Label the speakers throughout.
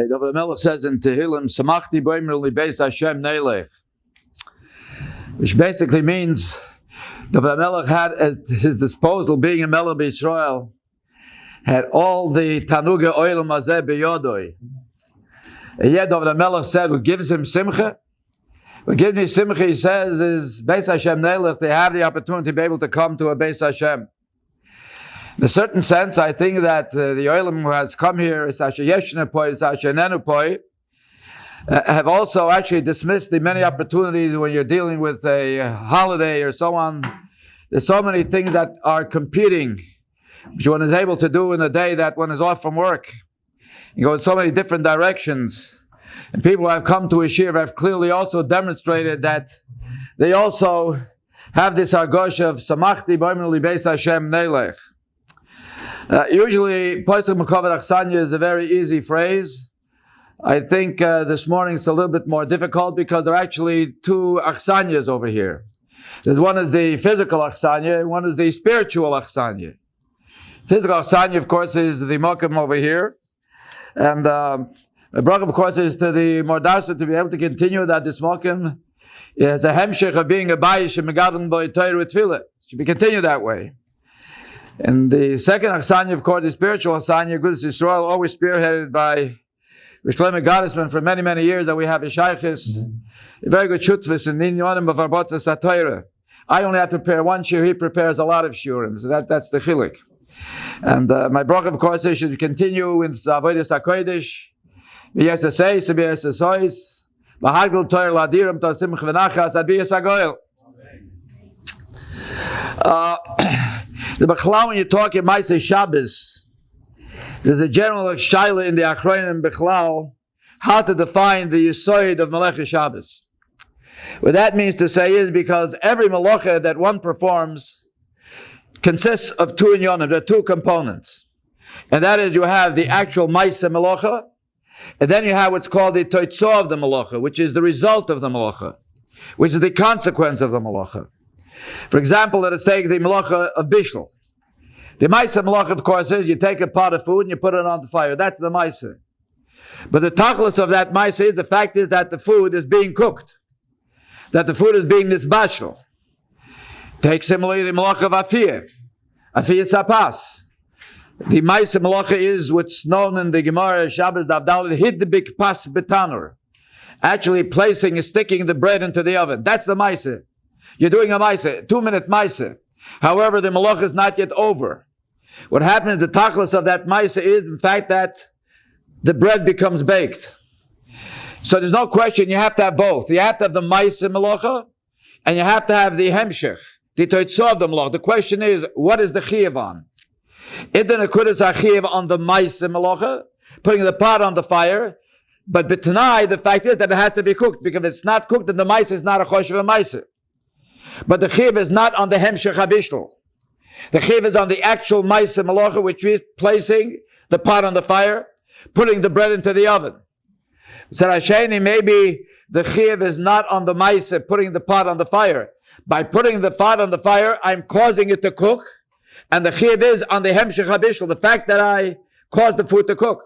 Speaker 1: David HaMelech says in Tehillim, Samachti boimr li beis Hashem neilech, which basically means David HaMelech had at his disposal, being a Melech B'Yisrael, had all the Tanuga Oelbaum hazeh b'yodoi. And yet David HaMelech said, what gives him simcha? What gives me simcha, he says, is Beis Hashem neilech. They have the opportunity to be able to come to a Beis Hashem. In a certain sense, I think that the Oelbaum who has come here, have also actually dismissed the many opportunities when you're dealing with a holiday or so on. There's so many things that are competing, which one is able to do in a day that one is off from work. You go in so many different directions. And people who have come to a shiur have clearly also demonstrated that they also have this argosh of Samachti boimr li beis Hashem neilech. Usually, Poisach Mekavad Achsanya is a very easy phrase. I think this morning it's a little bit more difficult because there are actually two Achsanyas over here. There's one is the physical Achsanya, and one is the spiritual Achsanya. Physical Achsanya, of course, is the Mokum over here. And the bracha, of course, is to the Mordasa to be able to continue that this Mokum is a hemshech of being a Bayish and Megadon B'Torah Tefillah. It should be continued that way. And the second Achsanya, of course, the spiritual Achsanya, Gudas Yisrael, always spearheaded by Rishleim Gottesman for many, many years, that we have a Shaykhis, a very good Shutzvis in Ninyonim of Arbotza Satayra. I only have to prepare one shiur, he prepares a lot of shiurim, so that's the chilik. And my bracha, of course, should continue with Avodas HaKodesh, V'yesasei, V'yesasois, L'hagdil Torah L'adirim, Tosimch V'nachas, Adbiyas HaGoyel. The Bechlau, when you talk in Maaseh Shabbos, there's a general shaila in the Achronim Bechlau how to define the Yesod of Melacha Shabbos. What that means to say is because every Melacha that one performs consists of two inyonim, there are two components. And that is, you have the actual Maaseh Melacha, and then you have what's called the Toitzah of the Melacha, which is the result of the Melacha, which is the consequence of the Melacha. For example, let us take the Melacha of Bishul. The Maaseh Melacha, of course, is you take a pot of food and you put it on the fire. That's the Maaseh. But the tachlis of that Maaseh is, the fact is that the food is being cooked, that the food is being nisbashel. Take similarly the Melacha of Afiyah Sapas. The Maaseh Melacha is what's known in the Gemara Shabbos Davdal Hidbik Pas Betanur, actually sticking the bread into the oven. That's the Maaseh. You're doing a Maaseh, 2-minute Maaseh. However, the Melacha is not yet over. What happens, the tachlis of that Maaseh is, in fact, that the bread becomes baked. So there's no question, you have to have both. You have to have the Maaseh Melacha, and you have to have the Hemshech, the Toitzah of the Melacha. The question is, what is the Chiyuv on? Idan Akudas HaChiyuv on the Maaseh Melacha, putting the pot on the fire, but B'tanai, the fact is that it has to be cooked, because if it's not cooked, then the Maaseh is not a Choshev Maaseh. But the Chiyuv is not on the Hemshech HaBishul. The Chiyuv is on the actual Maaseh Melacha, which is placing the pot on the fire, putting the bread into the oven. Sarasheni, maybe the Chiyuv is not on the Maaseh, putting the pot on the fire. By putting the pot on the fire, I'm causing it to cook, and the Chiyuv is on the Hemshech HaBishul, the fact that I caused the food to cook.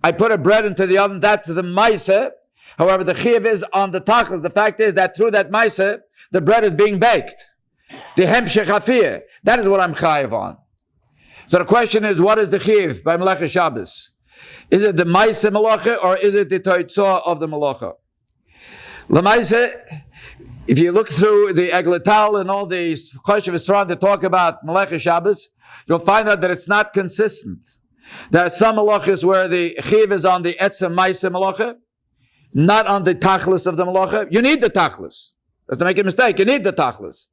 Speaker 1: I put a bread into the oven, that's the Maaseh. However, the Chiyuv is on the tachlis. The fact is that through that Maaseh, the bread is being baked. The Hemshech Afiyah. That is what I'm chayiv on. So the question is, what is the Chiyuv by Melacha Shabbos? Is it the Maaseh Melacha or is it the Toitzah of the Melacha? L'maaseh, if you look through the Egletal and all the Choshev Yisrael that talk about Melacha Shabbos, you'll find out that it's not consistent. There are some Melachas where the Chiyuv is on the Etzem Maaseh Melacha, not on the Tachlis of the Melacha. You need the Tachlis. Let's not make a mistake. You need the tachlis.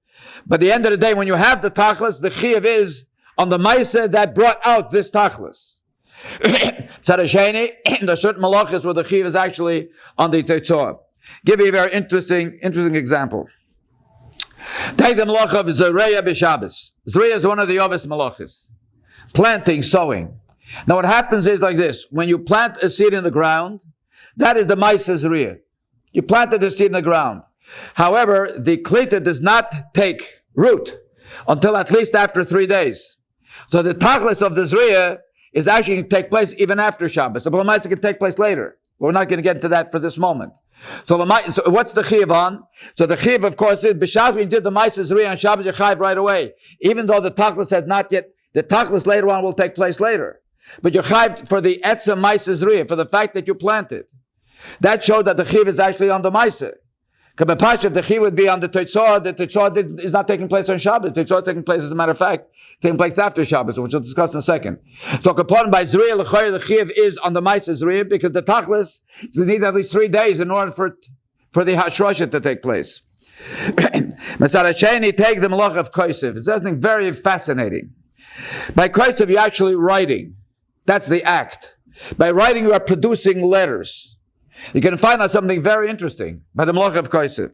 Speaker 1: But at the end of the day, when you have the tachlis, the chiyuv is on the maaseh that brought out this tachlis. Tzadasheni, there are certain malachas where the chiyuv is actually on the teitzah. Give you a very interesting example. Take the malacha of Zereya b'Shabbos. Zereya is one of the obvious malachas. Planting, sowing. Now what happens is like this. When you plant a seed in the ground, that is the maaseh Zereya. You planted the seed in the ground. However, the klita does not take root until at least after 3 days. So the tachlis of the Zereya is actually going to take place even after Shabbos. The B'lamaisa can take place later. We're not going to get into that for this moment. So what's the חיוב on? So the חיוב, of course, is b'shas when you did the Ma'aseh Zriya on Shabbos, you're חיוב right away. Even though the tachlis has not yet, the tachlis later on will take place later. But you're חיוב for the etzem Ma'aseh Zriya, for the fact that you planted. That showed that the חיוב is actually on the Ma'aseh. Because if the חיוב would be on the Teitzah is not taking place on Shabbos. The Teitzah is taking place, as a matter of fact, taking place after Shabbos, which we'll discuss in a second. So, upon by Zriya, the חיוב is on the Ma'aseh Zriya, because the tachlis, you need at least 3 days in order for the Hashrosha to take place. Masada Sheni, take the Malach of Kosev. It's something very fascinating. By Kosev, you're actually writing. That's the act. By writing, you are producing letters. You can find out something very interesting by the Melacha of Kosev.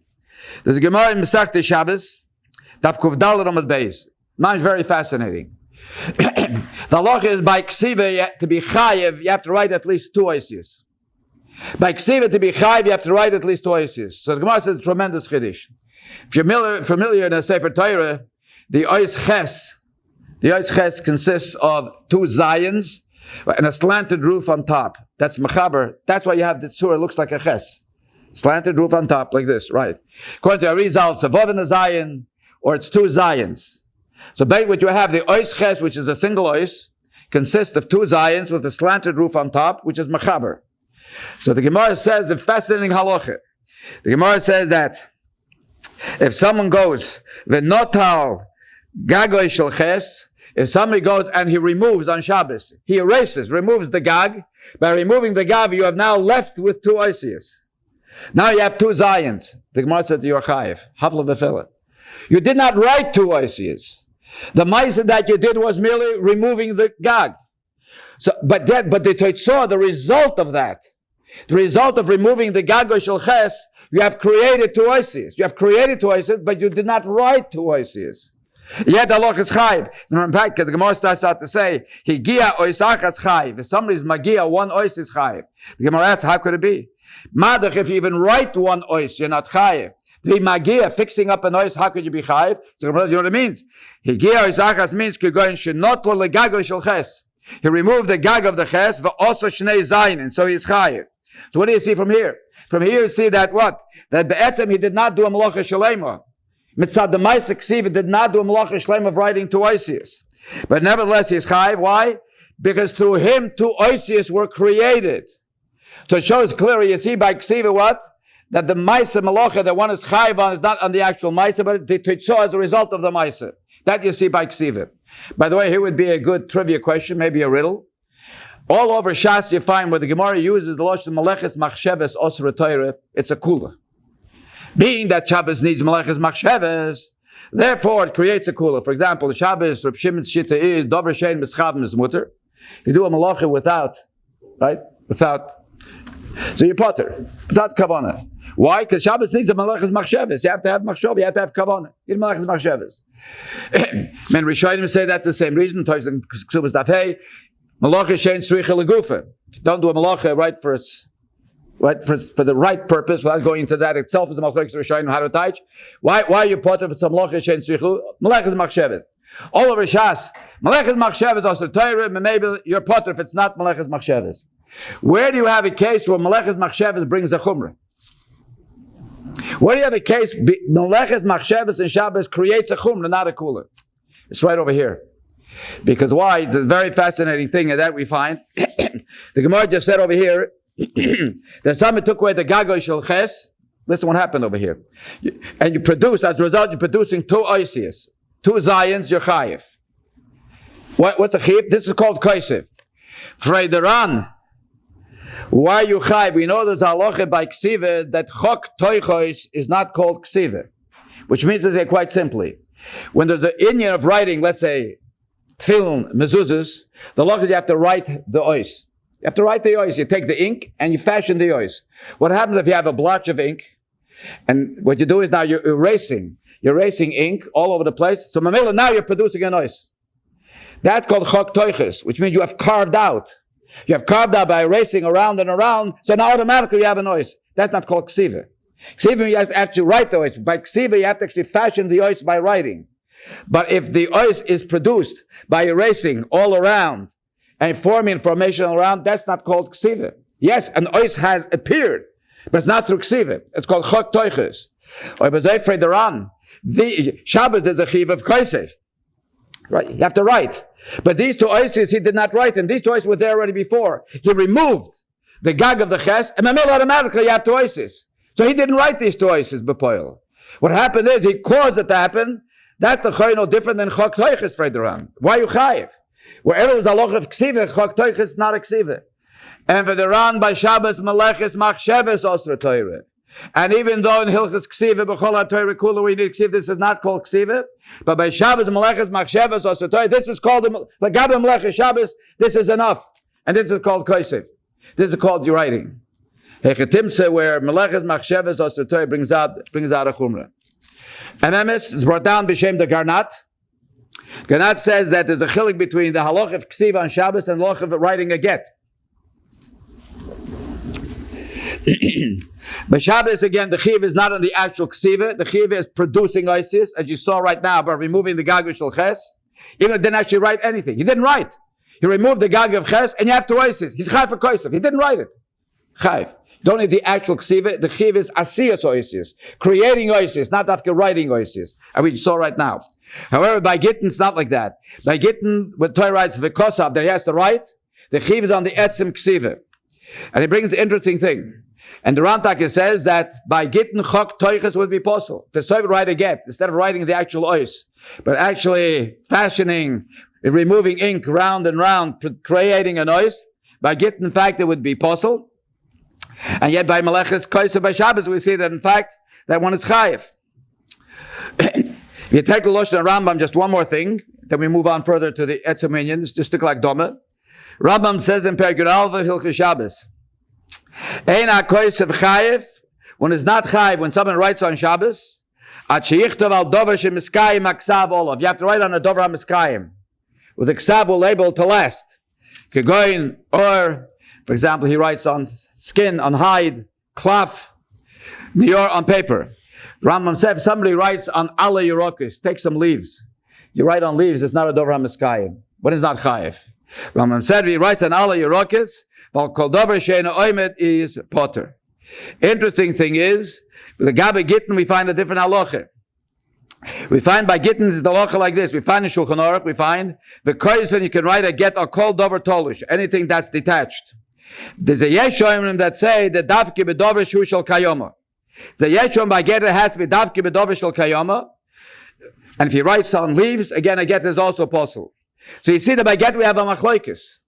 Speaker 1: There's a Gemara in Masechta Shabbos, Daf Kuf Daled Amud Beis. Mine's very fascinating. The halacha is by ksiva, to be chayiv, you have to write at least 2 oisius. By ksiva, to be chayiv, you have to write at least 2 oisius. So the Gemara says a tremendous chiddush. If you're familiar in a Sefer Torah, the ois ches consists of 2 zayins and a slanted roof on top. That's mechaber. That's why you have the tzura, looks like a ches. Slanted roof on top, like this, right? According to Arizal, it's a vav and a zayin, or it's 2 zayins. So what you have, the ois ches, which is a single ois, consists of 2 zayins with a slanted roof on top, which is mechaber. So the Gemara says a fascinating halacha. The Gemara says that if someone goes, v'notal gagoy shel ches, if somebody goes and he removes on Shabbos, he removes the gag. By removing the gag, you have now left with 2 oisius. Now you have 2 zayins. The Gemara said to your chayiv, hafla v'fila. You did not write 2 oisius. The ma'aseh that you did was merely removing the gag. So, but the Teitzah, the result of that, the result of removing the gag or shel ches, you have created 2 oisius. You have created 2 oisius, but you did not write 2 oisius. Yet the loch is chayiv. In fact, the Gemara starts out to say, "Higia oisachas chayiv." If somebody's magia, 1 ois is chayiv. The Gemara asks, how could it be? Madach, if you even write 1 ois, you're not chayiv. The magia, fixing up an ois, how could you be chayiv? So the Gemara, you know what it means? Higia oisachas means kigoyin shenot lo legago shel ches. He removed the gag of the ches, also shnei zayin, and so he's chayiv. So what do you see from here? From here you see that what? That be'etzem he did not do a malacha shalema. Mitzad the Ma'aseh Ksiva did not do a malacha shlema of writing 2 oisius. But nevertheless he is chayiv. Why? Because through him 2 oisius were created. So it shows clearly, you see by Ksiva what? That the Ma'aseh malacha that one is chayiv on is not on the actual Ma'aseh, but the Teitzah as a result of the Ma'aseh. That you see by Ksiva. By the way, here would be a good trivia question, maybe a riddle. All over Shas you find where the Gemara uses the Lashon Meleches Machsheves Osra Torah, it's a kula. Being that Shabbos needs Meleches Machsheves, therefore it creates a kula. For example, the Shabbos, Reb Shimon's Shita is Dover Shein Mischavim is mutter. You do a Melacha without, right? Without, so you potter, without kavanah. Why? Because Shabbos needs a Meleches Machsheves. You have to have Machshav, you have to have kavanah. You need Meleches Machsheves. Men Rishonim say that's the same reason. Toys and Ksubas Dafhei. Malacha shein tzricha legufa. If you don't do a malacha right for the right purpose, without going into that itself is the malacha rishonim how to teach. Why are you potter for some malacha shein tzricha? Malacha is machshevet. All over Shas, malacha is machshevet also Torah. Maybe you're potter if it's not malacha is machshevet. Where do you have a case where malacha is machshevet brings a chumrah? Where do you have a case malacha is machshevet in Shabbos creates a chumrah, not a kula? It's right over here. Because why? It's a very fascinating thing that we find. The Gemara just said over here that someone took away the gagoy shel ches. Listen what happened over here. And you produce, as a result, you're producing 2 oisius. 2 zayins, you're chayiv. What's a chayiv? This is called kosev. Freideran. Why are you chayiv? We know there's a halacha by ksiva that chok toichos is not called ksiva. Which means to say quite simply, when there's an inyan of writing, let's say, tefillin, mezuzahs, the law is you have to write the ois. You have to write the ois. You take the ink and you fashion the ois. What happens if you have a blotch of ink, and what you do is now you're erasing ink all over the place. So mamela, now you're producing an ois. That's called chok toiches, which means you have carved out. You have carved out by erasing around and around, so now automatically you have an ois. That's not called ksiva. Ksiva, you have to actually write the ois. By ksiva, you have to actually fashion the ois by writing. But if the ois is produced by erasing all around and forming formation around, that's not called ksiva. Yes, an ois has appeared, but it's not through ksiva. It's called chok toiches. Or the Shabbos is a chiv of kaisef. Right? You have to write. But these two oises he did not write, and these two oises were there already before. He removed the gag of the ches, and automatically you have two oises. So he didn't write these two oises bepoil. What happened is he caused it to happen. That's the chay no different than chok toiches freideran. Why you chayiv? Wherever there's a loch of ksiva, chok toiches is not a ksiva. And for the ran by Shabbos meleches machsheves osra Torah. And even though in Hilchos ksiva b'chol Torah kula we need ksiva, this is not called ksiva. But by Shabbos meleches machsheves osra Torah, this is called the gabe meleches Shabbos. This is enough, and this is called kaisef. This is called writing. Hechetimse, where meleches machsheves osra Torah brings out a chumrah. And Emes is brought down b'shem the Garnat. Garnat says that there's a chilik between the halach of ksiva on Shabbos and the halach of writing a get. But Shabbos, again, the chiv is not on the actual ksiva. The chiv is producing isis, as you saw right now, by removing the gag of ches. Even though he didn't actually write anything. He didn't write. He removed the gag of ches, and you have two isis. He's chayv for koisav. He didn't write it. Chayv. You don't need the actual ksiva. The chiv is asiyas oisis, creating oisis, not after writing oisis. And we saw right now. However, by Gittin, it's not like that. By Gittin, when Torah writes v'kosav, that he has to write, the chiv is on the etzim ksiva. And he brings the interesting thing. And the Rantak says that by Gittin chok toiches would be possible. To so write a get, instead of writing the actual ois, but actually fashioning, removing ink round and round, creating an ois, by Gittin, in fact, it would be possible. And yet by Meleches Koisa by Shabbos, we see that in fact, that one is chayiv. If you take the Lashon and Rambam, just one more thing, then we move on further to the Etzem Minions, just look like Doma. Rambam says in Perkut Alva, Hilchos Shabbos, Ein ha-koisev chayiv, when it's not chayiv, when someone writes on Shabbos, at sheyichtov al dover shemiskayim aksav olav. You have to write on a dover ha-miskayim, with the ksav will label to last. Kegoin, or, for example, he writes on skin, on hide, klaf, nior on paper. Rambam said, if somebody writes on ala yerokis, take some leaves. You write on leaves, it's not a dover ha-miskayim. But it's not chayiv. Rambam said, if he writes on ala yerokis, Val kol dover she'eino oimed is potter. Interesting thing is, with the Gabe Gittin, we find a different halacha. We find by Gittin is the halacha like this. We find in Shulchan Aruch, we find the koisen you can write a get or kol dover tolush, anything that's detached. There's a yeshomim that say that davki bedover shu shel kayoma. The yeshom by get it has to be davki bedover shel kayoma. And if he writes on leaves, again a get is also possible. So you see that by get we have a machlokes.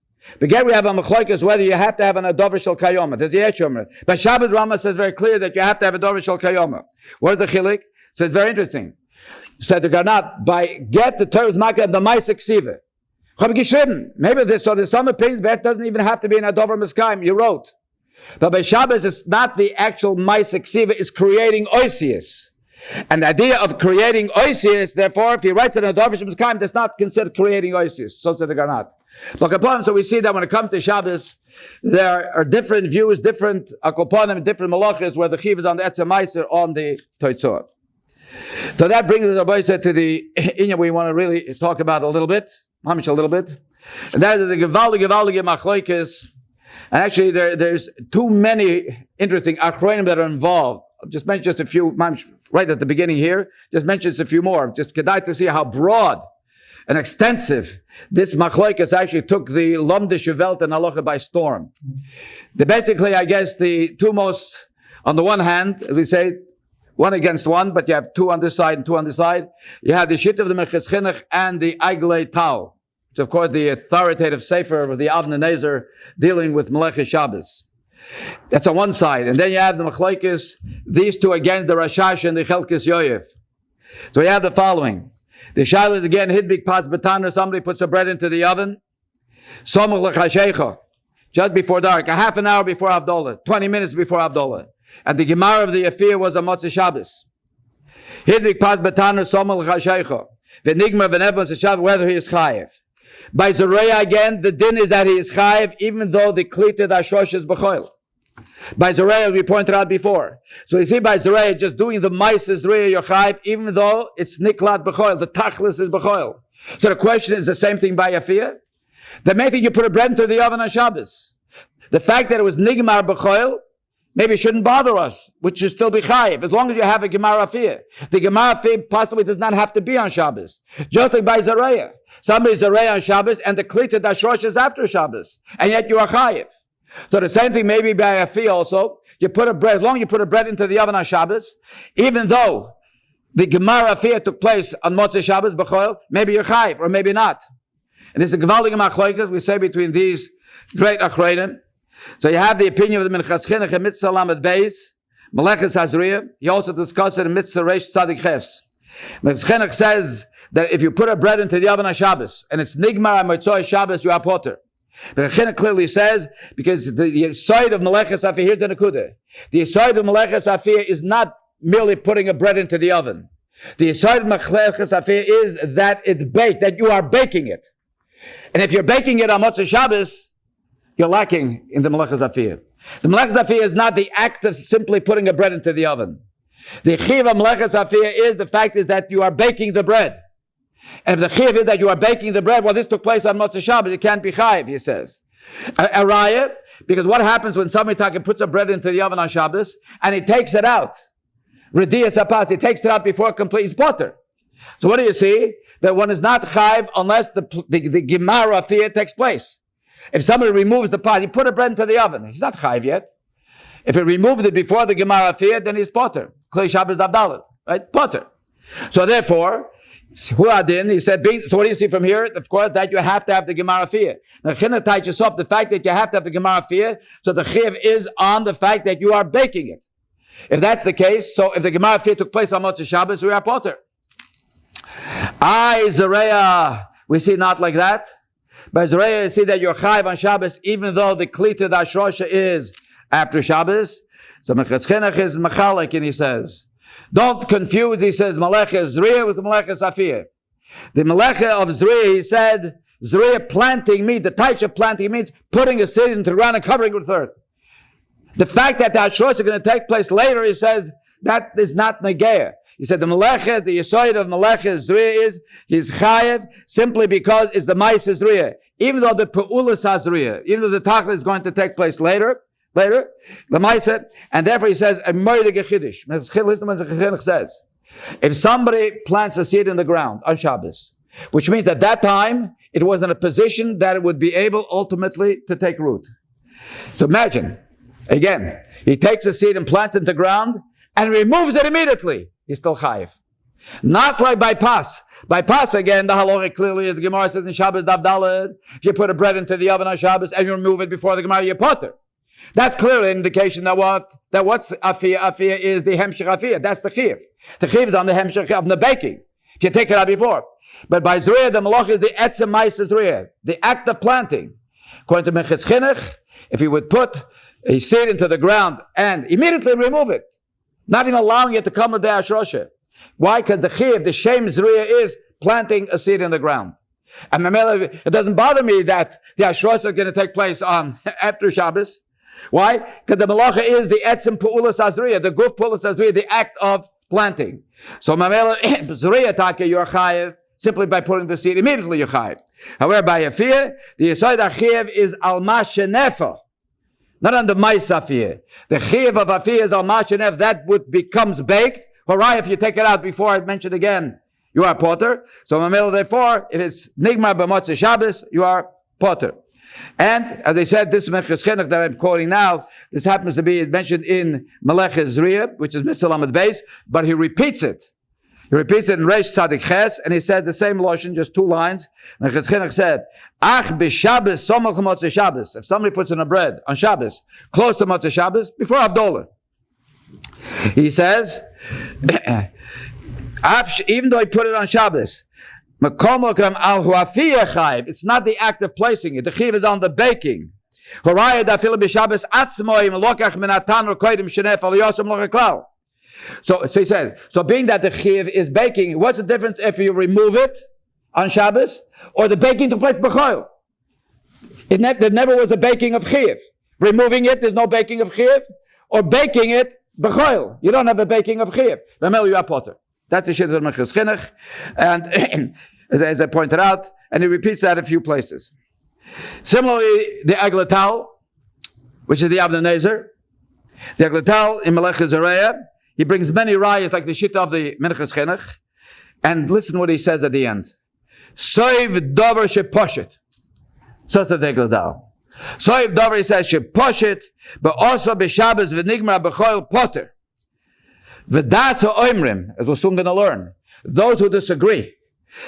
Speaker 1: Again, we have a machlokes whether you have to have an adover shel kayoma. There's the yeshomim. But Shabbat Rama says very clear that you have to have a adover shel kayoma. What is the chilik? So it's very interesting. Said the Garnat, by get the Torah is marked the Maisa Ksiva. Maybe there's some opinions, but it doesn't even have to be an Adover Miskayim, you wrote. But by Shabbos, it's not the actual Maisa Ksiva, it's creating Oisius. And the idea of creating Oisius, therefore, if he writes an Adover Miskayim, that's not considered creating Oisius. So said the Garnat. So we see that when it comes to Shabbos, there are different views, different akoponim, different malachas, where the chiv is on the Etzem Meiser, on the Toitzor. So that brings us to the Inya we want to really talk about a little bit, mamish a little bit, and that is the gevaldige machlokes. And actually, there's too many interesting achronim that are involved. I'll just mention just a few, right at the beginning here. Just mention just a few more. Just kedai to see how broad and extensive this machlokes actually took the Lomdish Welt and Halacha by storm. Basically, I guess the two most, on the one hand, as we say, one against one, but you have two on this side and two on this side. You have the Shit of the Merches Chinuch and the Eiglei Tal, which of course the authoritative sefer of the Avnei Nezer dealing with Melechah Shabbos. That's on one side. And then you have the Machlokes, these two against the Rashash and the Chelkes Yoyev. So you have the following. The Shaila is again, Hidbik Pas Bataner, somebody puts a bread into the oven. Somuch L'chashecha, just before dark, a half an hour before Havdalah, 20 minutes before Havdalah. And the Gemara of the Afir was a Motzei Shabbos. Hidrik pas betaner somel chashaycha. V'nigma v'nebos Shabbos, whether he is chayiv. By Zoraya again, the din is that he is chayiv, even though the klited ashosh is b'choil. By Zoraya, we pointed out before. So you see by Zoraya, just doing the mice is Zoraya, you're chayiv, even though it's niklat b'choil, the tachlis is b'choil. So the question is the same thing by Afir? The main thing, you put a bread into the oven on Shabbos. the fact that it was nigmar b'choil, maybe it shouldn't bother us, which should still be chayiv, as long as you have a gemara afiyah. The gemara afiyah possibly does not have to be on Shabbos. Just like by Zaraya. Somebody's Zaraya on Shabbos and the klita dashrosh is after Shabbos. And yet you are chayiv. So the same thing maybe by afiyah also. You put a bread, as long as you put a bread into the oven on Shabbos, even though the gemara afiyah took place on Motzei Shabbos, b'choil, maybe you're chayiv, or maybe not. And this is a gewaldige machlokas, we say between these great achronim. So you have the opinion of the Minchas Chinuch in Mitzvah Lamed Beis, Meleches Hazriya. He also discussed it in Mitzvah Reish Tzadik Ches. Minchas Chinuch says that if you put a bread into the oven on Shabbos, and it's nigmar motzei Shabbos, you are potter. Minchas Chinuch clearly says, because the side of Meleches Afiyah, here's the Nekudah. The side of Meleches Afiyah is not merely putting a bread into the oven. The side of Meleches Afiyah is that it's baked, that you are baking it. And if you're baking it on Motzei Shabbos, you're lacking in the Meleches Afiyah. The Meleches Afiyah is not the act of simply putting a bread into the oven. The חיוב of Meleches Afiyah is the fact is that you are baking the bread. And if the חיוב is that you are baking the bread, well, this took place on Motzei Shabbos, it can't be chayiv, he says. A raya, because what happens when somebody puts a bread into the oven on Shabbos and he takes it out? Rediyas apas, he takes it out before complete, he's potter. So what do you see? That one is not chayiv unless the gemara afiyah takes place. If somebody removes the pot, he put a bread into the oven, he's not chayiv yet. If he removed it before the gemara afiyah, then he's potter. Klei Shabbos Davdalet, right? Potter. So therefore, Huadin, he said, so what do you see from here? Of course, that you have to have the gemara afiyah. Now, China teaches up the fact that you have to have the gemara afiyah, so the chiv is on the fact that you are baking it. If that's the case, so if the gemara afiyah took place on Motzei Shabbos, we are potter. Zareya, we see not like that. By Zareya, you see that you're chayiv on Shabbos, even though the klita dashrosha is after Shabbos. So Mechitz Chinuch is machalik, and he says, don't confuse, he says, Melecha Zriya with the Melecha Afiyah. The Melecha of Zriya, he said, Zriya planting meat, the taich of planting means putting a seed into the ground and covering it with earth. The fact that the Ashros are going to take place later, he says, that is not Negeah. He said the Melecha, the Yisoid of Melecha Zriya is, he's Chayev, simply because it's the Ma'aseh Zriya. Even though the Pa'ulas Zriya, even though the Tachlis is going to take place later, the Maisa, and therefore he says, a moide gechidish. Listen to what the Chinuch says. If somebody plants a seed in the ground on Shabbos, which means at that time, it was in a position that it would be able ultimately to take root. So imagine, again, he takes a seed and plants it in the ground and removes it immediately. He's still chayiv. Not like bypass. Bypass, again, the halacha clearly, as the Gemara says in Shabbos Daf Daled, if you put a bread into the oven on Shabbos and you remove it before the Gemara, you're potter. That's clearly an indication that what's afiyah? Afiyah is the hemshech afiyah. That's the חיוב. The חיוב is on the hemshech of the baking. If you take it out before. But by Zriya, the malach is the etzem ma'aseh Zriya, the act of planting. According to Minchas Chinuch, if you would put a seed into the ground and immediately remove it, not even allowing it to come with the ashrosha. Why? Because the חיוב, the shem Zriya is planting a seed in the ground. And it doesn't bother me that the ashrosha are going to take place on after Shabbos. Why? Because the malacha is the etzem pa'ulas azriya, the guf pa'ulas azriya, the act of planting. So mamela zriya taka you're chayiv simply by putting the seed immediately you're chayiv. However, by afiyah, the yisoid achiyev is al mashenefa, not on the ma'aseh afiyah. The chiyev of afiyah is al mashenef, that which becomes baked. HaRav, if you take it out before I mentioned again, you are potter. So mamela, therefore, if it's nigmar b'motzei Shabbos, you are potter. And as I said, this Minchas Chinuch that I'm quoting now, this happens to be mentioned in Melecha Zriya, which is Mitzvah Lamed Beis, but he repeats it. He repeats it in Reish Tzadik Ches, and he said the same lotion, just 2 lines. Minchas Chinuch said, Ach b'Shabbos somach Motzei Shabbos. If somebody puts in a bread on Shabbos, close to Motzei Shabbos, before Havdalah, he says, even though he put it on Shabbos, it's not the act of placing it. The חיוב is on the baking. So he said, so being that the חיוב is baking, what's the difference if you remove it on Shabbos or the baking took place b'choil? There never was a baking of חיוב. Removing it, there's no baking of חיוב, or baking it b'choil. You don't have a baking of חיוב. You are potter. That's the shit of Minchas Chinuch, and as I pointed out, and he repeats that a few places. Similarly, the aglatal, which is the Avnei Nezer. The Eglatal in Meleches Zareya, he brings many rayas like the shit of the Minchas Chinuch. And listen what he says at the end. Soiv dover sheposhet. So it's the Eglatal. Soiv dover, he says, sheposhet, but also b'Shabbos v'nigmar b'choil potter. V'dasa oimrim, as we're soon going to learn. Those who disagree.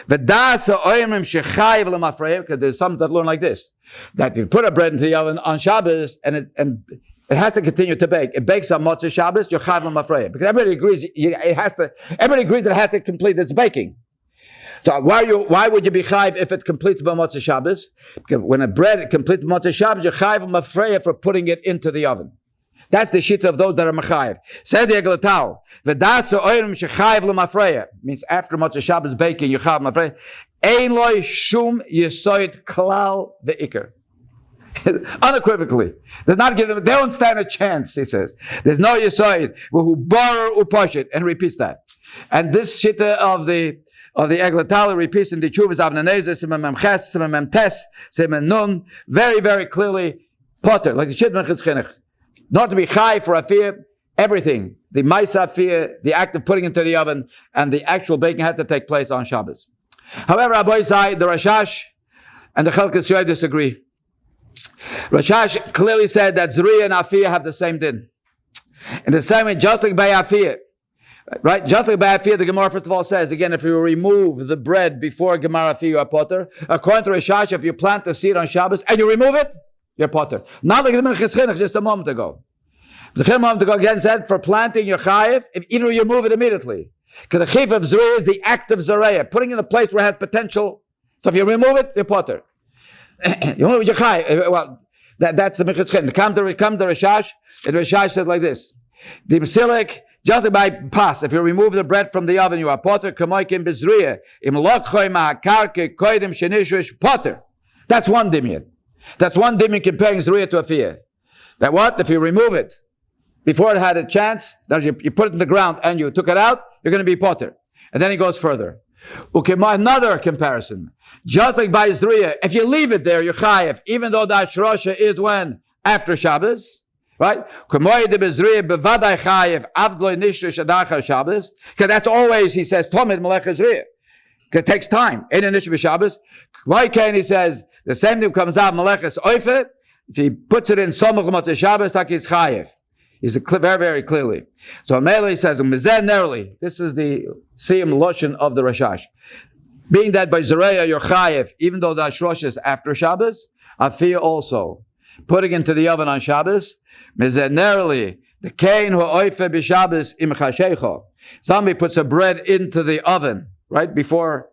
Speaker 1: V'dasa oimrim shechayiv l'mafreim, because there's some that learn like this. That if you put a bread into the oven on Shabbos and it has to continue to bake. It bakes on Motzei Shabbos, you're chayiv l'mafreim. Because everybody agrees everybody agrees that it has to complete its baking. So why would you be chayiv if it completes by Motzei Shabbos? Because when a bread completes Motzei Shabbos, you're chayiv l'mafreim for putting it into the oven. That's the shita of those that are mechayiv. Said the Eglatal, v'dasa oirim shechayiv l'mafreya, means after Motzei Shabbos baking, you chayiv l'mafreya. Ein loy shum yisoid klal ve'ikr. Unequivocally, does not give them. They don't stand a chance. He says, "There's no yisoid who bar uposhit," and repeats that. And this shita of the Eglatal repeats in the Chuvas Avnei Nezer, Siman Mem Ches, Siman Mem Tes, Siman Nun, very very clearly potter, like the shit Minchas Chinuch. Not to be chai for afir, everything, the ma'isa afir, the act of putting into the oven, and the actual baking had to take place on Shabbos. However, Rabbi Isai, the Rashash and the Hilchos Yoav disagree. Rashash clearly said that Zriya and afir have the same din. In the same way, just like by afir, right? Just like by afir, the Gemara first of all says, again, if you remove the bread before Gemara afir, you are potter. According to Rashash, if you plant the seed on Shabbos and you remove it, you're potter. Not like the Minchas Chinuch just a moment ago. The moment ago again said, for planting your chayiv, if either you move it immediately. Because the chiyuv of Zriya is the act of Zareya, putting in a place where it has potential. So if you remove it, you're potter. You move it, you're chayiv. Well, that's the Minchas Chinuch. Come to Rashash, and Rashash said like this. The Basilik, just by pas, if you remove the bread from the oven, you are potter. Kamoikim bezriya. Im lokchoy ma'akarke koidim shenishrish potter. That's one dimyan. That's one dimon comparing Zriya to Afiyah. That what? If you remove it before it had a chance, that you put it in the ground and you took it out, you're going to be potter. And then he goes further. Another comparison. Just like by Zriya, if you leave it there, you're chayiv, even though the Ashrosha is when? After Shabbos. Right? Because that's always, he says, Tomid Melecha Zriya. Because it takes time. Why can't he says, the same thing comes out, Meleches Oife, if he puts it in Somach Motzei Shabbos, tak is chayev. He's very, very clearly. So Mele says, this is the Siyam Loshen of the Rashash. Being that by Zareya you're chayev, even though the Ashrosh is after Shabbos, Afiyah also. Putting into the oven on Shabbos, Mezenerli, the Kain who Oife b'Shabbos im chashecho. Somebody puts a bread into the oven, right, before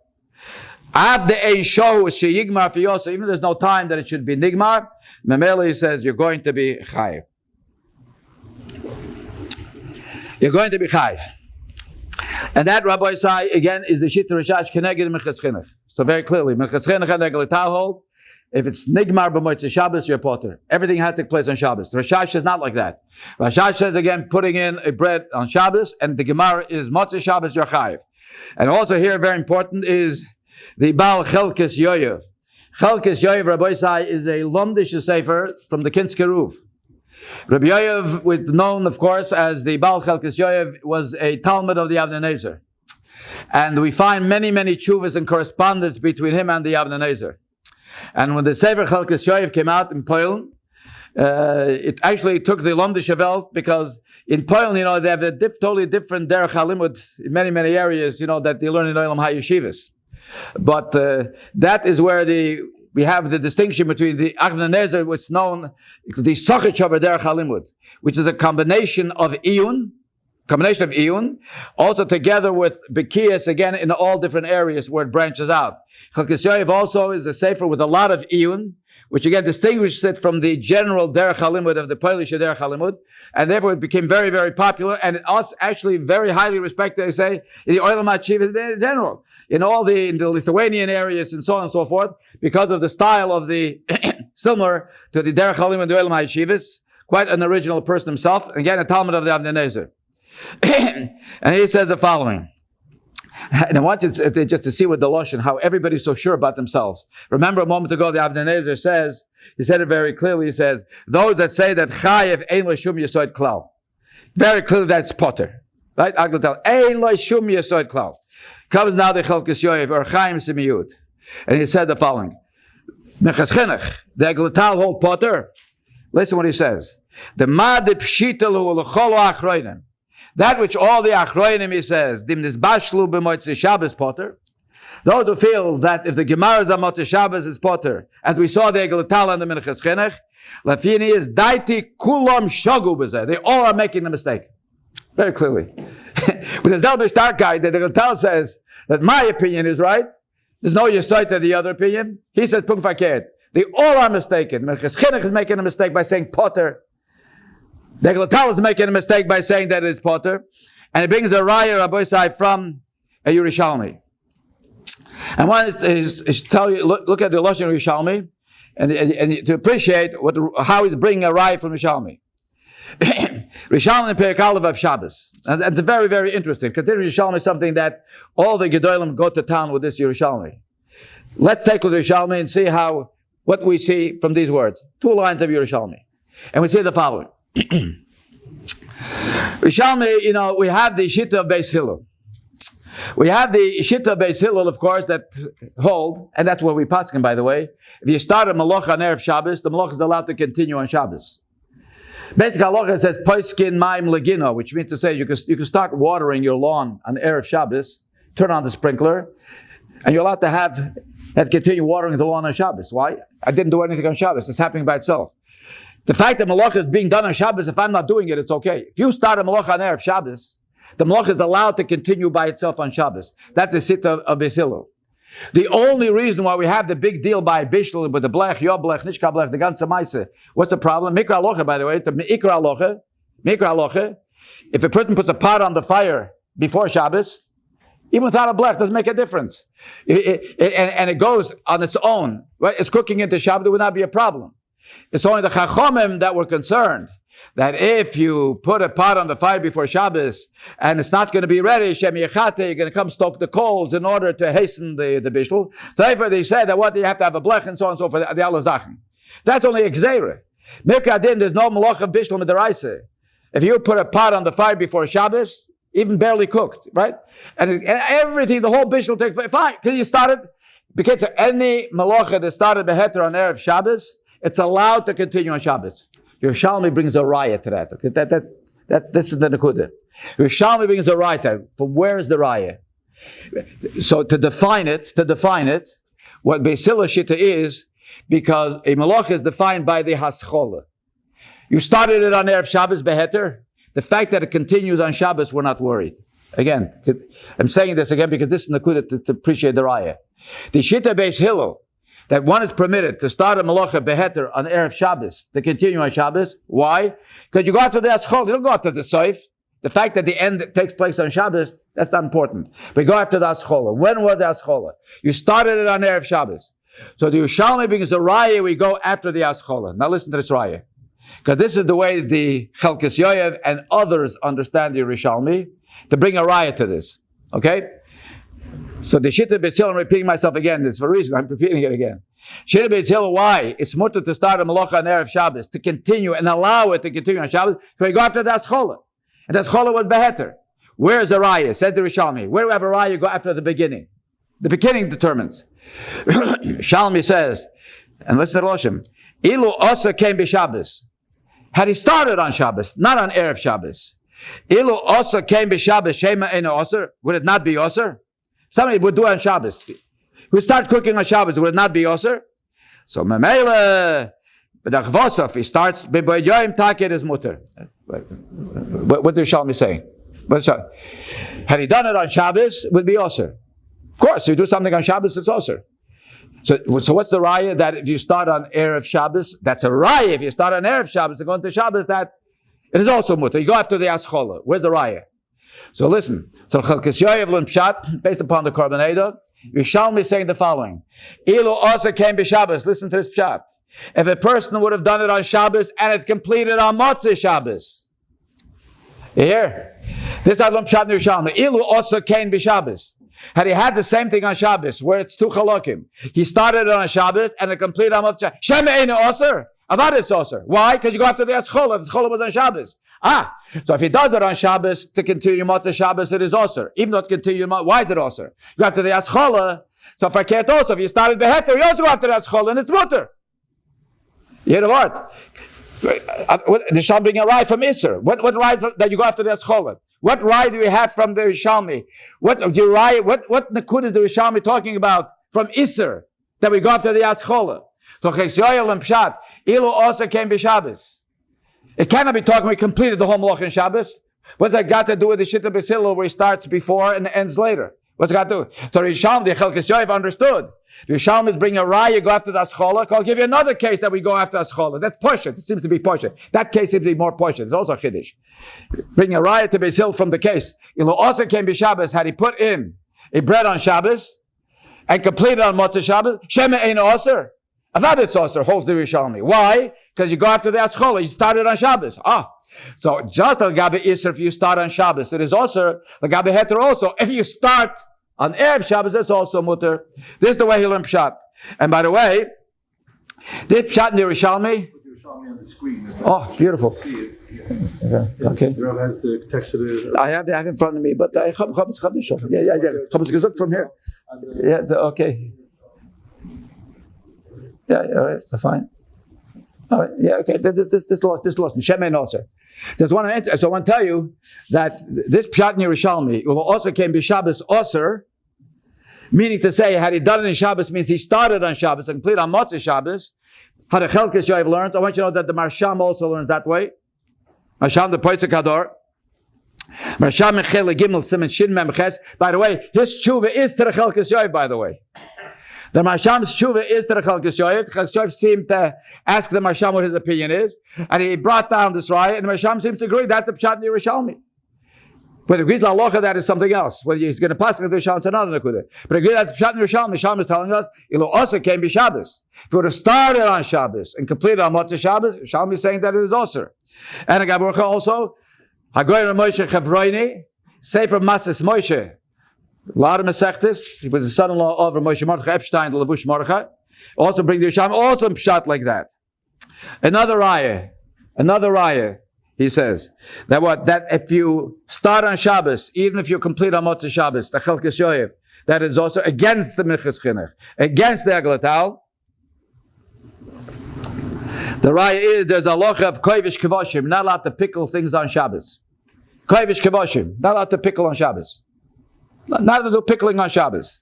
Speaker 1: after a show sheyigmar fiyosa, even there's no time that it should be nigmar, Memeli says you're going to be chayiv. You're going to be chayiv. And that, Rabbi Isai, again, is the Shita Rashash Keneged Minchas Chinuch. So very clearly, Minchas Chinuch and Eglatal hold, if it's nigmar b'motzei Shabbos, you're potter. Everything has to take place on Shabbos. The Rashash is not like that. Rashash says, again, putting in a bread on Shabbos, and the Gemara is motzei Shabbos, you're chayiv. And also here, very important, is the Baal Chelkes Yoyev. Chelkes Yoyev, Rabbi Isai, is a Lomdish Sefer from the Kinskeruv. Rabbi Yoyev, known, of course, as the Baal Chelkes Yoyev, was a Talmud of the Avnei Nezer. And we find many, many tshuvas and correspondence between him and the Avnei Nezer. And when the Sefer Chelkes Yoyev came out in Poland, it actually took the Lomdish Welt, because in Poland, they have a totally different derech halimud in many, many areas, that they learn in Oelbaum HaYeshivas. But that is where we have the distinction between the Avnei Nezer, which is known, the Sochich of derech halimud, which is a combination of iyun, also together with Bekiyas, again, in all different areas where it branches out. Chelkes Yoyev also is a sefer with a lot of iyun, which again distinguishes it from the general derech halimud of the Polish derech halimud, and therefore it became very, very popular, and also actually very highly respected, I say, in the Oelbaum in general, in the Lithuanian areas and so on and so forth, because of the style of the similar to the derech halimud and the Oelbaum HaYeshivas, quite an original person himself, again a Talmud of the Avnei Nezer. And he says the following. And I want you just to see with the Lashon how everybody's so sure about themselves. Remember a moment ago, the Avnei Nezer says, he said it very clearly, he says, those that say that Chayev Ein Lo Shum Yesod Klal. Very clearly that's Potter. Right? Aglatel, Ein Lo Shum Yesod Klal. Comes now the Chelkas Yoyev, or Chaim Simiyud. And he said the following, Mechas Chinuch, the Aglatel hold Potter. Listen what he says. The Ma de Pshitalu L'cholo Achroinim. That which all the Achroinim, he says, Dim Nizbashlu B'motzei Shabbos Potter. Those who feel that if the Gemara is a Motzei Shabbos is Potter, as we saw the Eglatal and the Minchas Chinuch, Lafini is Daiti Kulam Shogu B'zeh. They all are making a mistake. Very clearly. With the Zelbish Dark guy, the Eglatal says that my opinion is right. There's no Yesod to the other opinion. He says Pum Fakert. They all are mistaken. Minchas Chinuch is making a mistake by saying Potter. The Eglatal is making a mistake by saying that it's Potter. And he brings a raya, Rabbi Isai, from a Yerushalmi. I want to tell you, look at the Lashon Yerushalmi, and to appreciate how he's bringing a raya from Yerushalmi. Yerushalmi and Perek Aleph of Shabbos. And that's very, very interesting, because Yerushalmi is something that all the Gedolim go to town with this Yerushalmi. Let's take a look at Yerushalmi and see what we see from these words. 2 lines of Yerushalmi. And we see the following. Yerushalmi, we have the Shitta of Beis Hillel. We have the Shitta of Beis Hillel, of course, that hold, and that's what we paskin, by the way. If you start a Malach on Erev Shabbos, the Malach is allowed to continue on Shabbos. Basically, Halacha says, Poiskin Maim Legino, which means to say you can start watering your lawn on Erev Shabbos, turn on the sprinkler, and you're allowed to have continue watering the lawn on Shabbos. Why? I didn't do anything on Shabbos. It's happening by itself. The fact that Malach is being done on Shabbos, if I'm not doing it, it's okay. If you start a Malach on Erev Shabbos, the Malach is allowed to continue by itself on Shabbos. That's a Sitta of Beis Hillel. The only reason why we have the big deal by Bishul with the Blech, Yob Blech, Nishka Blech, the ganze Maase, what's the problem? Mikra Alocha, by the way, the Mikra Alocha, if a person puts a pot on the fire before Shabbos, even without a blech, doesn't make a difference. And it goes on its own, right? It's cooking into Shabbos, it would not be a problem. It's only the Chachomim that were concerned that if you put a pot on the fire before Shabbos and it's not going to be ready, Shem Yechate, you're going to come stoke the coals in order to hasten the bishul. So therefore they said that you have to have a blech and so on and so forth, the Alazachen. That's only a Gzeira. Mikra there's no malach of bishul midaraisa. If you put a pot on the fire before Shabbos, even barely cooked, right? And everything, the whole bishul takes place, fine, because you started, because any malacha that started beheter on Erev Shabbos, it's allowed to continue on Shabbos. Yerushalmi brings a raya to that. Okay? This is the Nekuda. Yerushalmi brings a raya to that. From where is the raya? So to define it, what Beis Hillel Shita is, because a malach is defined by the haschola. You started it on Erev Shabbos beheter. The fact that it continues on Shabbos, we're not worried. Again, I'm saying this again because this is Nekuda to appreciate the raya. The Shita Beis Hillel, that one is permitted to start a malacha beheter on Erev Shabbos, to continue on Shabbos. Why? Because you go after the Aschol, you don't go after the Soif. The fact that the end takes place on Shabbos, that's not important. But you go after the Aschola. When was the Aschola? You started it on Erev Shabbos. So the Yerushalmi brings the Raya, we go after the Aschola. Now listen to this Raya. Because this is the way the Chelkas Yoyev and others understand the Yerushalmi, to bring a Raya to this. Okay? So the Shitta Beis Hillel, I'm repeating myself again, it's for a reason, I'm repeating it again. Shitta Beis Hillel, why? It's mutter to start a malacha on Erev Shabbos, to continue and allow it to continue on Shabbos, so we go after the Aschola. And the Aschola was beheter. Where is the Raya? Says the Rishalmi. Where do we have a Raya? You go after the beginning. The beginning determines. Shalmi says, and listen to Roshim, Ilu Osa came be Shabbos. Had he started on Shabbos, not on Erev Shabbos. Ilu Osa came be Shabbos, Shema Eno Oser, would it not be Oser? Somebody would do it on Shabbos. We start cooking on Shabbos, would it not be Oser? So Memele, but if he starts, B'boyoyim Takir is mutter. What is Shalmi saying? Had he done it on Shabbos, it would be Oser. Of course, you do something on Shabbos, it's Oser. So what's the raya that if you start on Erev Shabbos, that's a raya. If you start on Erev Shabbos and go into Shabbos, that it is also mutter. You go after the Aschola. Where's the raya? So listen. So Chelkas Yoyev Lun Pshat, based upon the Korban Eidah, Yerushalmi is saying the following. Ilu Oser came be Shabbos. Listen to this Pshat. If a person would have done it on Shabbos and it completed on Motzei Shabbos. You hear? This is Lun Pshat Yerushalmi. Ilu Oser came be Shabbos. Had he had the same thing on Shabbos, where it's two chalokim, he started on Shabbos and it completed on Motzei Shabbos. Shema Eina Osir. Avad is Osir. Why? Because you go after the Eschol. The Eschol was on Shabbos. So if he does it on Shabbos to continue Motzei Shabbos, it is Osir. Even though it continues, why is it Osir? You go after the Eschol. So for Ket also, if you started Beheter, you also go after the Eschol and it's Mutter. You hear the word? The Shalom bring a rye from Isser. What rye that you go after the Eschol? What rye do we have from the Rishalmi? What Nakud is the Rishalmi talking about from Isser that we go after the Eschol? So Chesyoyel and Pshat, Ilu also came by Shabbos. It cannot be talking we completed the whole Malach in Shabbos. What's that got to do with the Shitta B'Silo where he starts before and ends later? What's it got to do? So Rishalmi, the Chelkes Yoav understood. The Rishalmi is bringing a rye, you go after the Aschola. I'll give you another case that we go after Aschola. That's Poshet. It seems to be Poshet. That case seems to be more Poshet. It's also Chiddush. Bring a rye to Beis Hill from the case. Ilu also came by Shabbos. Had he put in a bread on Shabbos and completed on Motzei Shabbos, Shema Ein Osir. Avad it's Osir, holds the Rishalmi. Why? Because you go after the Aschola. You started on Shabbos. So just al Gabi Isser, if you start on Shabbos, it is Osir. Al Gabi Heter also. If you start on Erev Shabbos, it's also Mutter. This is the way he learned Pshat. And by the way, did Pshat in the Rishalmi?
Speaker 2: On the screen.
Speaker 1: Beautiful. Okay.
Speaker 2: The Rav has the text of it.
Speaker 1: I have in front of me, but I from here. Yeah, okay. Yeah, all right, that's fine. All right, yeah, okay. This lost. Shema Noser. There's one answer. So I want to tell you that this Pshat in Yerushalmi will also came be Shabbos Osir, meaning to say, had he done it in Shabbos, means he started on Shabbos and completed on Motzei Shabbos. How the Chelkes Yoav learned. I want you to know that the Marsham also learns that way. Marsham the Poitzik Hador. Marsham Mechel Gimel Simen Shin Mem Ches. By the way, his tshuva is to the Chelkes Yoav, by the way. The Marsham's tshuva is to the Chelkes Yoav. The Chelkes Yoav seemed to ask the Marsham what his opinion is, and he brought down this raya, and the Marsham seems to agree that's a Pshat in Yerushalmi. But agrees la locha that is something else. Whether he's going to pass the Yerushalmi, it's another nakuda. But agree that's Pshat in Yerushalmi. Yerushalmi is telling us Ilu also came be Shabbos. If we would have started on Shabbos and completed on Motzei Shabbos, Yerushalmi is saying that it is Osir. And a Gaburcha also Hagoy Moshe Chavroini, Sefer Mases Moshe. A lot of Masechtis. He was the son-in-law of Moshe Mordechai Epstein, the Levush Mordechai. Also bring the Yerushalmi, also Pshat like that. Another raya, he says, that if you start on Shabbos, even if you complete on Motzei Shabbos, the Chelkes Yoav, that is also against the Minchas Chinuch, against the Eglatal. The raya is, there's a locha of koivish kevoshim, not allowed to pickle things on Shabbos. Koivish kevoshim, not allowed to pickle on Shabbos. Not to do pickling on Shabbos.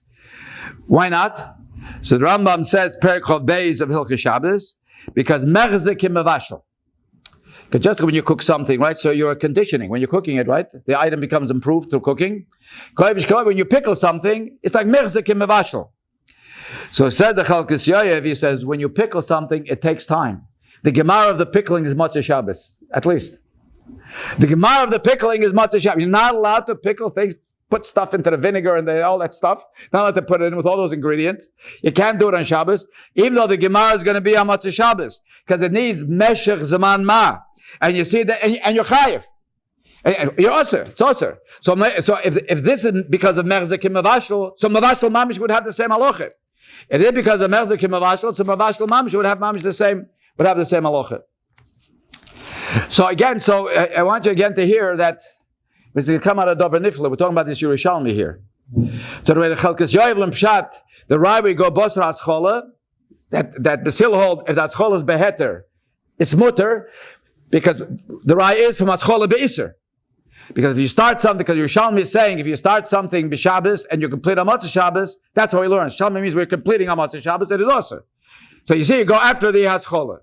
Speaker 1: Why not? So the Rambam says, Perek Chov Beis of Hilchos Shabbos, because mechzik im mevashel. Because just when you cook something, right, so you're conditioning. When you're cooking it, right, the item becomes improved through cooking. When you pickle something, it's like mechzik im mevashel. So said the Chelkes Yoav, he says, when you pickle something, it takes time. The Gemara of the pickling is Motzei Shabbos, at least. The Gemara of the pickling is Motzei Shabbos. You're not allowed to pickle things, put stuff into the vinegar and all that stuff. Not allowed to put it in with all those ingredients. You can't do it on Shabbos, even though the Gemara is going to be on Motzei Shabbos, because it needs meshech zaman ma. And you see that, and you're chayiv. You're osir. It's osir. So if this is because of mechzik im mevashel, so mevashel mamish would have the same halacha. It is because of mechzik im mevashel, so mevashel mamish would have mamish the same halacha. So again, I want you again to hear that it's going to come out of Dover Nifla. We're talking about this Yerushalmi here. So the way the Chelkes Yoav and Pshat, the Rai we go Bosra Aschola, that the Sil hold, if the Aschola is Beheter, it's Mutter, because the Rai is from Aschola Be'isr. Because if you start something, because Yerushalmi is saying, if you start something B'Shabbos and you complete on Motzei Shabbos, that's how he learns. Yerushalmi means we're completing on Motzei Shabbos, it is also. So you see, you go after the Aschola.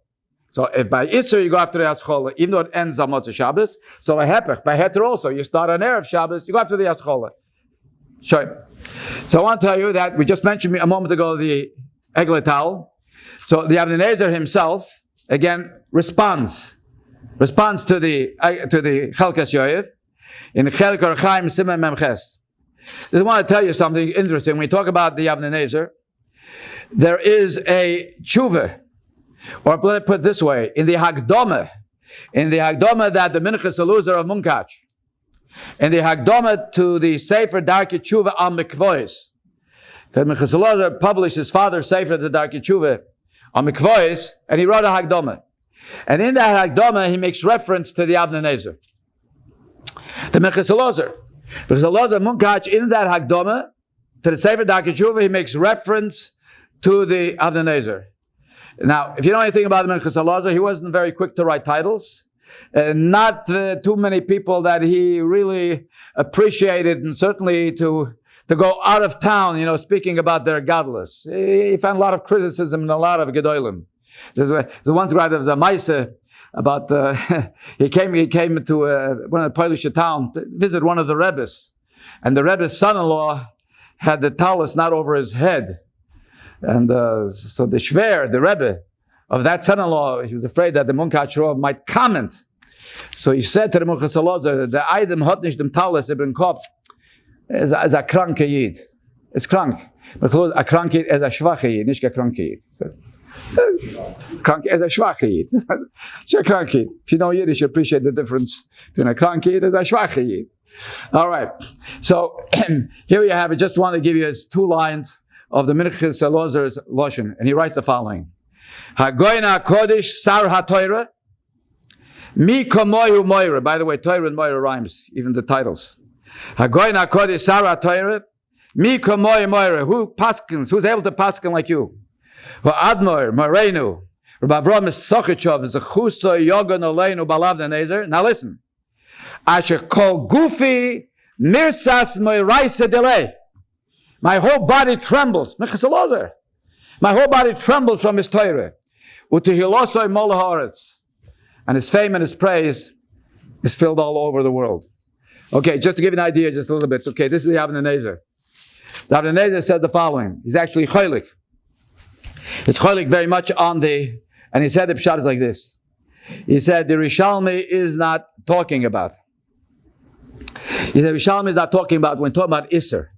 Speaker 1: So if by Isser you go after the Aschola, even though it ends on Motzei Shabbos, so Hepech, by Heter also, you start on Erev Shabbos, you go after the Aschola. Sure. So I want to tell you that we just mentioned a moment ago the Eglatal. So the Avnei Nezer himself, again, responds to the Chelkes Yoav in Chelik Orchaim Simen Mem Ches. I want to tell you something interesting. When we talk about the Avnei Nezer, there is a tshuva, or let me put it this way, in the Hagdoma that the Minchas Eluzar of Munkach, in the Hagdama to the Sefer Darkei Tshuva on Mikvois. Because Mechas Elazar published his father's Sefer, the Darkei Tshuva, on Mikvois, and he wrote a Hagdama. And in that Hagdama, he makes reference to the Avnei Nezer. The Mechas Elazar. Mechas Elazar Munkach, in that Hagdama, to the Sefer Darkei Tshuva, he makes reference to the Avnei Nezer. Now, if you know anything about the Mechas Elazar, he wasn't very quick to write titles. Not too many people that he really appreciated, and certainly to go out of town, speaking about their godless. He found a lot of criticism in a lot of Gedolim. There's one guy that was a Maisa about, he came to one of the Polish town to visit one of the Rebbes, and the Rebbe's son-in-law had the talus not over his head. And so the Shver, the Rebbe of that son-in-law, he was afraid that the Munkach Rav might comment. So he said to the Mechas Elazar, the Eidem hat nicht dem Talus ibn Kopf, is a kranke Yid. It's krank. A kranke Yid is a schwache Yid, nicht a kranke Yid. Krank is a schwache Yid. It's a kranke Yid. If you know Yiddish, you appreciate the difference between a kranke Yid and a schwache Yid. All right. So here you have it. Just want to give you 2 lines of the Mechas Elazar's Loshen, and he writes the following: Hagoyna Kodesh Sar HaTorah Mi Kamoyu Moira. By the way, Torah and Moira rhymes, even the titles. Hagoyna Kodesh Sar HaTorah Mi Kamoyu Moira. Who paskins? Who's able to paskin like you? Admor Morenu Rabbi Avram Sochichov is a Chuso Yogan Oleinu Balavna Nezer. Now listen. Asher Kol Gufi Mirsas Moiraisa Delay. My whole body trembles. Mechas Elazar. My whole body trembles from his Torah. Utehilosoi mol haaretz. And his fame and his praise is filled all over the world. Okay, just to give you an idea, just a little bit. Okay, this is the Avnei Nezer. The Avnei Nezer said the following. He's actually cholik. It's cholik very much on and he said the pshat is like this. He said the Rishalmi is not talking about. He said Rishalmi is not talking about when talking about Isser.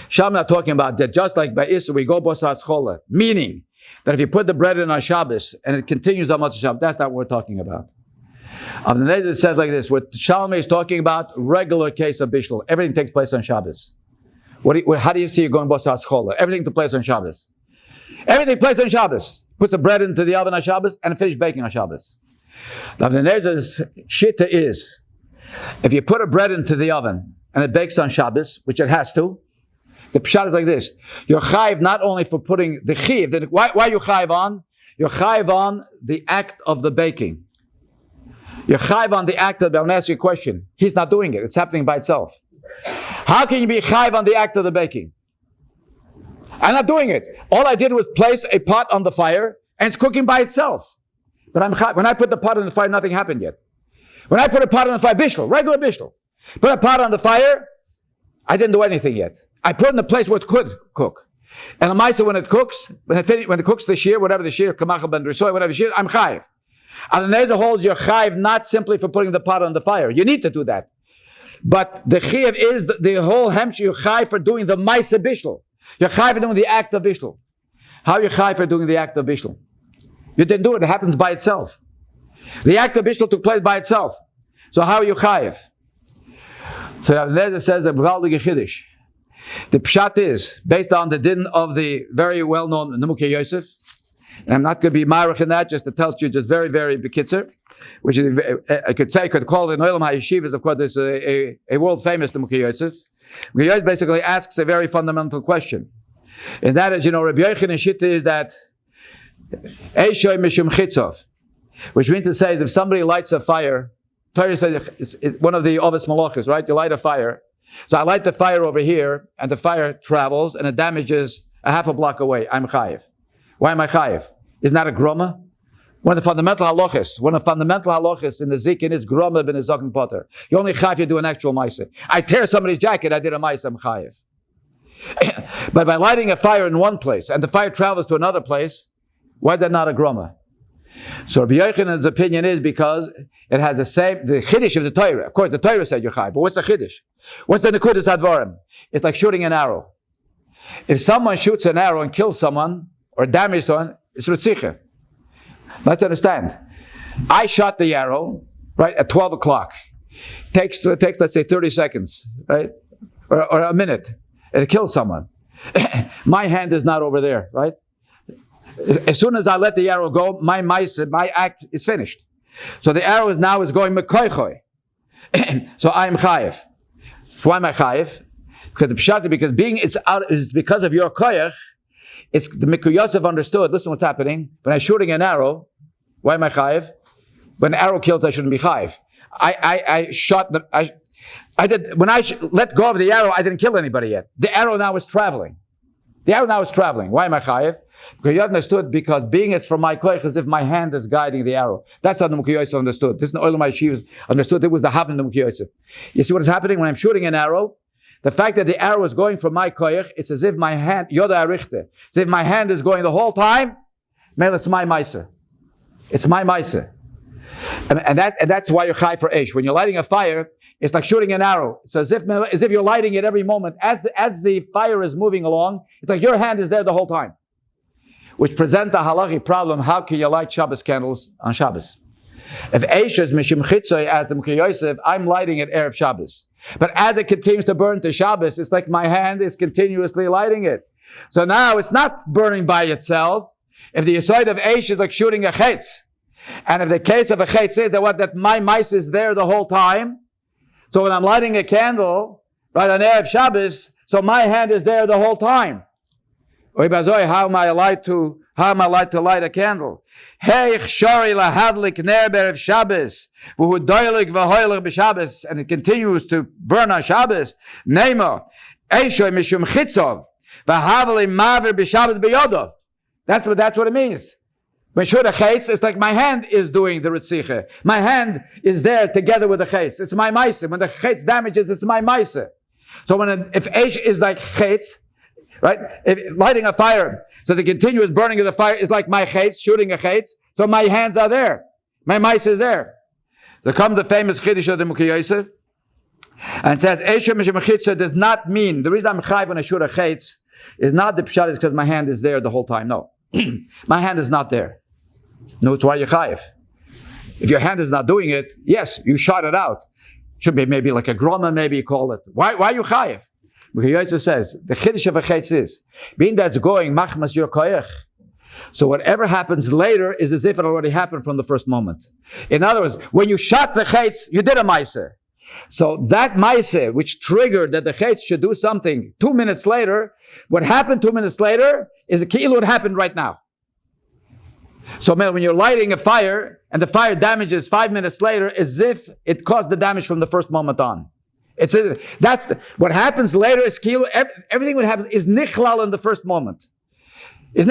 Speaker 1: Shalom not talking about that, just like by Issa, we go bosas chola, meaning that if you put the bread in on Shabbos and it continues on Motzei Shabbos, that's not what we're talking about. The Neder says like this: what Shalom is talking about, regular case of Bishul. Everything takes place on Shabbos. How do you see you going bosas chola? Everything takes place on Shabbos. Everything takes place on Shabbos. Puts the bread into the oven on Shabbos and finish baking on Shabbos. The Neder's shitta is, if you put a bread into the oven and it bakes on Shabbos, which it has to, the pshat is like this. You're chayiv not only for putting the chiv, why are you chayiv on? You're chayiv on the act of the baking. You're chayiv on the act of, I'm going to ask you a question. He's not doing it. It's happening by itself. How can you be chayiv on the act of the baking? I'm not doing it. All I did was place a pot on the fire and it's cooking by itself. But I'm chayiv. When I put the pot on the fire, nothing happened yet. When I put a pot on the fire, bishul, regular bishul. Put a pot on the fire, I didn't do anything yet. I put it in the place where it could cook. And the Maisa, when it cooks, when it cooks the shear, whatever the shear, kamachal ben risoy, whatever the shear, I'm chayiv. And the Nezer holds you're chayiv not simply for putting the pot on the fire. You need to do that. But the chiv is the whole hemshah, you're chayiv for doing the Maisa bishul. You're chayiv for doing the act of bishul. How are you chayiv for doing the act of bishul? You didn't do it. It happens by itself. The act of bishul took place by itself. So how are you chayiv? So the Nezer says a v'galdige chiddush. The pshat is, based on the din of the very well-known Nemukei Yosef, and I'm not going to be marich in that, just to tell you just very, very bekitzer, which is, I could call it in Oelbaum HaYeshivas, of course, there's a world-famous Nemukei Yosef. Nemukei Yosef basically asks a very fundamental question. And that is, Rabbi Yochanan Shitta is that Eishoy Mishum Chitzov, which means to say that if somebody lights a fire, Torah says it's one of the Ovis Malachas, right? You light a fire. So I light the fire over here, and the fire travels, and it damages a half a block away. I'm chayiv. Why am I chayiv? Isn't that a groma? One of the fundamental halachas in the zikin is groma ben zaken potter. You only chayiv you do an actual ma'aseh. I tear somebody's jacket, I did a ma'aseh, I'm chayiv. But by lighting a fire in one place, and the fire travels to another place, why is that not a groma? So Rabbi Yochanan's opinion is because it has the chiddush of the Torah. Of course, the Torah said you're chayiv, but what's the chiddush? What's the nekudas advarim? It's like shooting an arrow. If someone shoots an arrow and kills someone or damages someone, it's ritzicha. Let's understand. I shot the arrow right at 12 o'clock. takes let's say 30 seconds, right? Or a minute. It kills someone. My hand is not over there, right? As soon as I let the arrow go, my act is finished. So the arrow is going mekoichoi. So I am chayiv. So why am I chayiv? Because the pshat, it's because of your koyach. It's the Mikuyosef understood. Listen, what's happening when I'm shooting an arrow. Why am I chayiv? When an arrow kills, I shouldn't be chayiv. I did when I let go of the arrow. I didn't kill anybody yet. The arrow now is traveling. Why am I chayiv? Because you understood, because being it's from my koyach as if my hand is guiding the arrow. That's how the Mukiyosef understood. This is the Oelbaum Yeshivas understood. It was the Habn of the Mukiyosef. You see what is happening when I'm shooting an arrow? The fact that the arrow is going from my koyach, it's as if my hand, Yoda Arichte, as if my hand is going the whole time. Man, it's my Maisa. It's my Maisa. And that's why you're chai for Eish. When you're lighting a fire, it's like shooting an arrow. It's as if you're lighting it every moment. As the fire is moving along, it's like your hand is there the whole time. Which presents a halachic problem. How can you light Shabbos candles on Shabbos? If Eish is Mishim Chitzoy, as the Mukhi Yosef, I'm lighting it Erev Shabbos. But as it continues to burn to Shabbos, it's like my hand is continuously lighting it. So now it's not burning by itself. If the Yesod of Eish is like shooting a chetz, and if the case of a chetz is that my mice is there the whole time, so when I'm lighting a candle, right, on Erev Shabbos, so my hand is there the whole time. How am I allowed to light a candle? And it continues to burn on Shabbos. That's what it means. When shura chetz, it's like my hand is doing the ritziche. My hand is there together with the chetz. It's my maase. When the chetz damages, it's my maase. So if Eish is like chetz, right? If lighting a fire, so the continuous burning of the fire is like my chetz, shooting a chetz. So my hands are there. My maase is there. So comes the famous chiddush of the Mukhi Yosef, and it says, Eish Mishim Chitza does not mean, the reason I'm chayv when I shoot a chetz is not the pshat is because my hand is there the whole time. No. My hand is not there. No, it's why you're chayiv. If your hand is not doing it, yes, you shot it out. Should be maybe like a groma, maybe you call it. Why are you chayiv? Because Yosef says, the chiddush of a chetz is, being that's going, machmas your koyach. So whatever happens later is as if it already happened from the first moment. In other words, when you shot the chetz, you did a maase. So that maase, which triggered that the chetz should do something 2 minutes later, what happened 2 minutes later is a ki'ilu what happened right now. So when you're lighting a fire and the fire damages 5 minutes later, as if it caused the damage from the first moment on. What happens later is ki'ilu. Everything what happens is nichlal in the first moment. So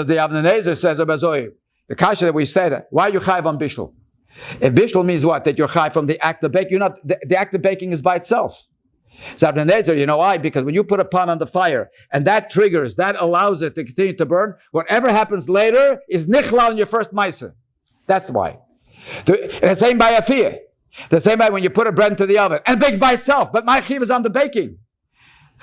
Speaker 1: the Avnei Nezer says, the kasha that we said, why are you chayiv on bishul? If bishul means what? That you're chayiv from the act of baking. The act of baking is by itself. So Avnei Nezer, you know why? Because when you put a pan on the fire and that triggers, that allows it to continue to burn, whatever happens later is nichlal in your first maase. That's why. And the same by afiyah. The same way when you put a bread into the oven and it bakes by itself, but my chiv is on the baking.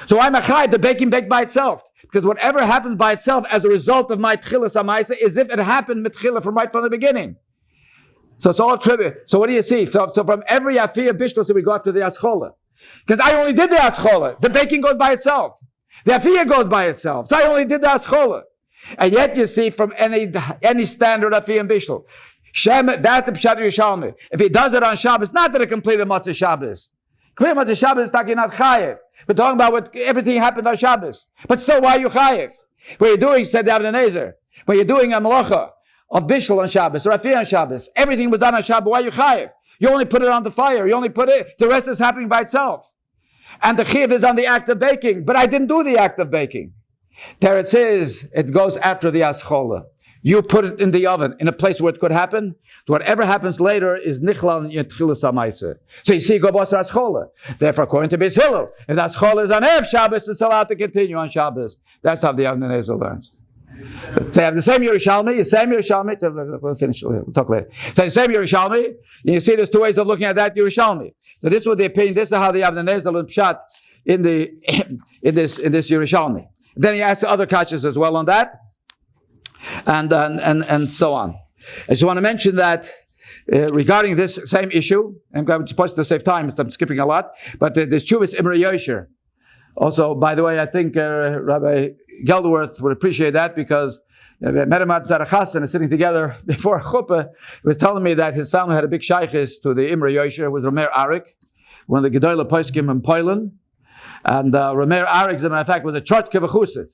Speaker 1: So I'm a chayiv, the baking baked by itself. Because whatever happens by itself as a result of my tchilas amaisa is if it happened mitchila from right from the beginning. So it's all trivia. So what do you see? So from every afiyah bishul, so we go after the aschola. Because I only did the aschola. The baking goes by itself. The afiyah goes by itself. So I only did the aschola. And yet you see from any standard afiyah and bishul. That's the pshat Yerushalmi. If he does it on Shabbos, not that it completed Matzah Shabbos. Completed Matzah Shabbos is talking not chayiv. We're talking about everything happened on Shabbos. But still, why are you chayiv? What you're doing, said the Avnei Nezer, when you're doing a malacha of bishul on Shabbos or afiyah on Shabbos, everything was done on Shabbos. Why are you chayiv? You only put it on the fire. You only put it. The rest is happening by itself. And the chiv is on the act of baking. But I didn't do the act of baking. Teretz is, it goes after the aschola. You put it in the oven, in a place where it could happen. So whatever happens later is nichlal in tchilas ha'maaseh. So you see, go b'asar aschola. Therefore, according to Beis Hillel, if the aschola is on Erev Shabbos, it's allowed to continue on Shabbos. That's how the Avnei Nezer learns. So you have the same Yerushalmi, we'll finish, we'll talk later. So the same Yerushalmi, you see there's two ways of looking at that Yerushalmi. So this was the opinion, this is how the Avnei Nezer learned pshat in this Yerushalmi. Then he asks other kachas as well on that. And so on. I just want to mention that regarding this same issue, and I'm supposed to save time, so I'm skipping a lot, but there's Chuvas Imre Yosher. Also, by the way, I think Rabbi Gelderworth would appreciate that, because met him at Zarachas and sitting together before a chuppah. He was telling me that his family had a big shaykhis to the Imre Yosher, who was Rameir Arik, one of the Gedolah Poskim in Poland. And Rameir Arik, as a matter of fact, was a Chortkiv Chusid.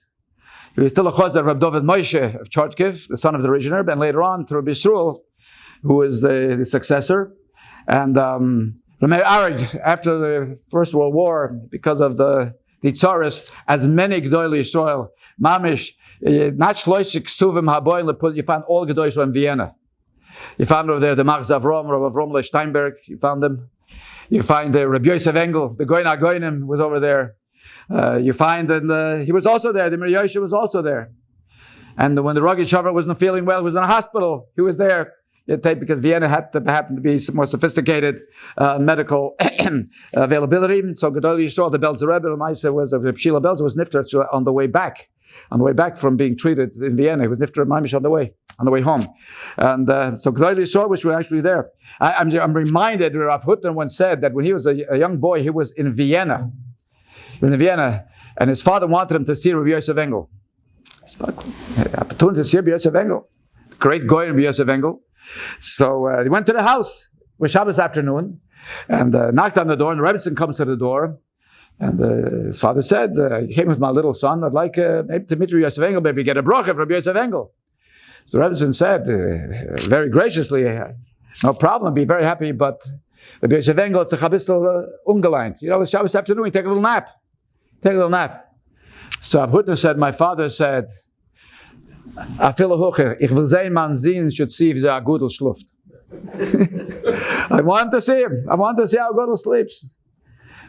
Speaker 1: He was still a chos of Rab David Moshe of Chortkiv, the son of the originator, and later on to Rabbi Yisrael, who was the successor. And Rameir Arik, after the First World War, because of the Tsaris, as many Gedolah Yisrael, Mamish, not Shloishik Suvim Haboin, you found all Gedolah Yisrael in Vienna. You found over there the Mach Zavrom, Rav Avrom Steinberg, you found them. You find the Rabbi Yosef Engel, the Goyin HaGoyinim was over there. You find that he was also there, the Mir Yoshe was also there. And when the Rogi Shavar wasn't feeling well, was in a hospital, he was there. Because Vienna happened to be some more sophisticated medical availability. So Gedolah Yisrael, the Belzer Rebbe, Maisa was Reb Shila Belzer was nifter on the way back from being treated in Vienna. He was nifter Maimish on the way home. And so Gedolah Yisrael, which were actually there. I'm reminded, Rav Hutner once said that when he was a young boy, he was in Vienna. And his father wanted him to see Rabbi Yosef Engel. Opportunity to see Rabbi Yosef Engel. Great goy Rabbi Yosef Engel. So he went to the house. It was Shabbos afternoon, and knocked on the door, and the Rebbetzin comes to the door, and his father said, "You came with my little son. I'd like maybe to meet Rabbi Yosef Engel, maybe get a bracha from Rabbi Yosef Engel." So the Rebbetzin said, very graciously, "No problem, be very happy, but Rabbi Yosef Engel, it's a chabistel ungeleint. You know, it's Shabbos afternoon, you take a little nap. So Rav Hutner said, "My father said, ich will sehen, man sehen should see if a Gudel schluft." I want to see him. I want to see how Gudel sleeps.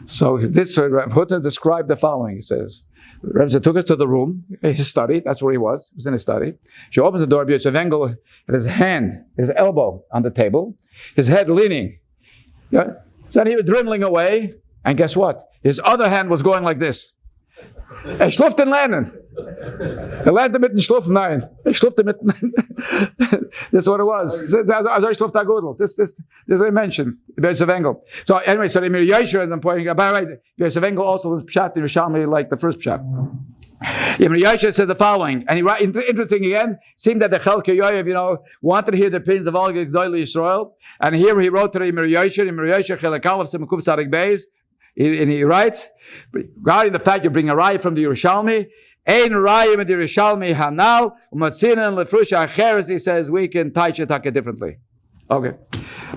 Speaker 1: So this Rav Hutner described the following. He says, Rebbe took us to the room, his study, that's where he was in his study. She opened the door, Yosef Engel had his hand, his elbow on the table, his head leaning. Yeah? Then he was dwindling away, and guess what? His other hand was going like this. Schluft in lernen. Lernte mit dem Schlufen, nein. Schlufte mit. This is what it was. This is what I mentioned. Yosef Engel. So anyway, so the Mir Yosher, and I'm pointing out, by the way, Yosef Engel also was pshat in Yerushalmi like the first pshat. Mir Yosher said the following, and interesting again, seemed that the Chelke Yoyev, wanted to hear the opinions of all Gedolah Yisrael, and here he wrote to the Mir Yosher, Chelek Aleph, Semekuf Sadik Beis, and he writes, regarding the fact you bring a raya from the Yerushalmi, Ein raya in the Yerushalmi hanal, umatzina and lefrusha acheres, he says, we can touch it differently. Okay.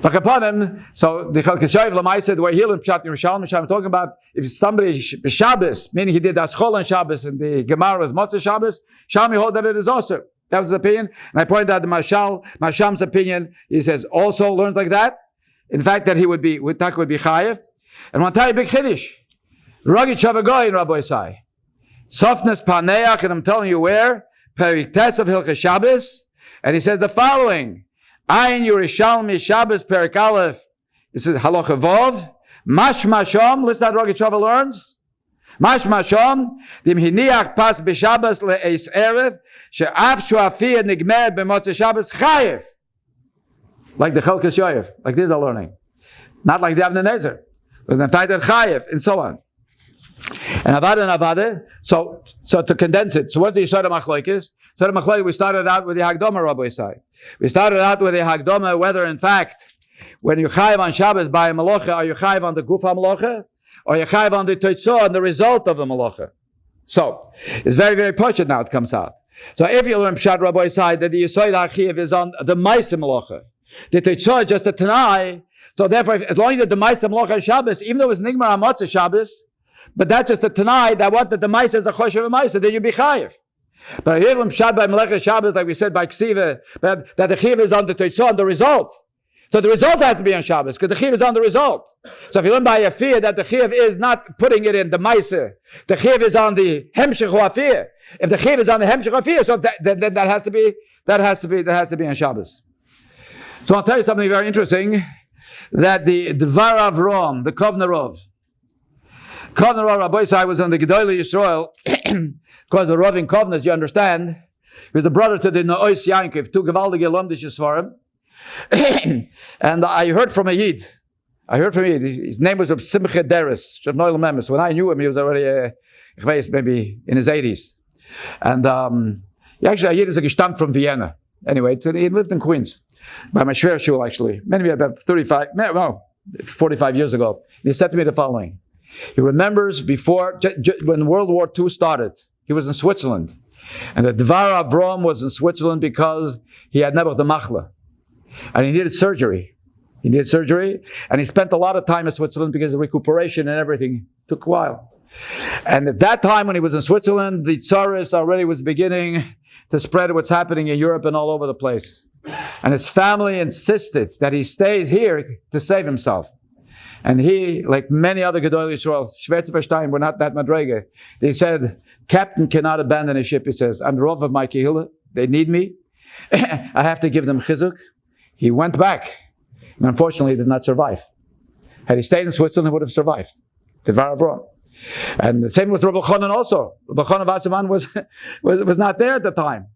Speaker 1: But upon him, so the Chalkeshayiv Lamai said, we're healing Pshat Yerushalmi. I'm talking about if somebody, Shabbos, meaning he did Aschol on Shabbos, and the Gemara was Motzah Shabbos, Shalmi hold that it is also. That was his opinion. And I pointed out the Masham's opinion, he says, also learns like that. In fact, that he would be Chayev. And one time, big Chiddush. Ragit Shavagoy in Rabbi Isai. Softness Paneach, and I'm telling you where, Perik Tes of Hilchos Shabbos. And he says the following, Ayin Yerushalmi Shabbos Perik Aleph. This is Halacha Vov. Mash Mashom, listen how Ragit Shava learns. Mash Mashom, Dim Hiniach Pas B'Shabbos Le'eis Erev, She'af Shuafiyah Nigmer B'Motzei Shabbos Chayev. Like the Chelkes Yoyev, like this are learning. Not like the Avnei Nezer. Because in fact, Chayev, and so on. And Avada. So to condense it, so what's the Yisod HaMachloikis? So the Machlokes, we started out with the Hagdoma, Rabbi Yisai. We started out with the Hagdoma, whether in fact, when you Chayev on Shabbos by a Malocha, are you Chayev on the Guf HaMalocha, or you Chayev on the Toitzah, and the result of the Malocha? So, it's very, very poshut now, it comes out. So if you learn Pshat Rabbi Yisai, that the Yisod HaChiyev is on the Maisa Malocha. The Toitzah is just a Tanai. So therefore, as long as you did the Maisa Malocha on Shabbos, even though it was Nigmar HaMotzah Shabbos, but that's just a Tanai that what that the Maisa is a Choshev Maisa, then you'd be Chayev. But I hear them Pshat by Mlechah Shabbos, like we said by Ksiva, that the Chiv is on the Toitzah, on the result. So the result has to be on Shabbos, because the Chiv is on the result. So if you learn by Yafir that the Chiv is not putting it in the Maisa, the Chiv is on the Hemshech Afir. If the Chiv is on the Hemshech Afir, so then that has to be on Shabbos. So I'll tell you something very interesting, that the Dvar Avram, the Kovner Rabbi Yisai was on the Gedolah Yisrael, because the Rav in Kovner, as you understand, he was the brother to the Noach Yankiv, two Gevaldige Lomdish Svarim. And I heard from a Yid. His name was Simcha Deris. When I knew him, he was already maybe in his 80s. And actually, a Yid is a gestammt from Vienna. Anyway, so he lived in Queens by my Schwer Shul, actually, maybe about 45 years ago. He said to me the following. He remembers before, when World War II started, he was in Switzerland. And the Dvar Avram was in Switzerland because he had Nebuch the Machla. And he needed surgery. And he spent a lot of time in Switzerland because the recuperation and everything took a while. And at that time when he was in Switzerland, the Tsarist already was beginning to spread what's happening in Europe and all over the place. And his family insisted that he stays here to save himself. And he, like many other Gedolei Yisrael, Schweizerstein were not that madrege. They said, captain cannot abandon a ship, he says. I'm the Rav of my Kehillah. They need me. I have to give them chizuk. He went back. And unfortunately, he did not survive. Had he stayed in Switzerland, he would have survived. The Var Avram. And the same with Rabbi Chanan also. Rabbi Chanan Vassaman was not there at the time.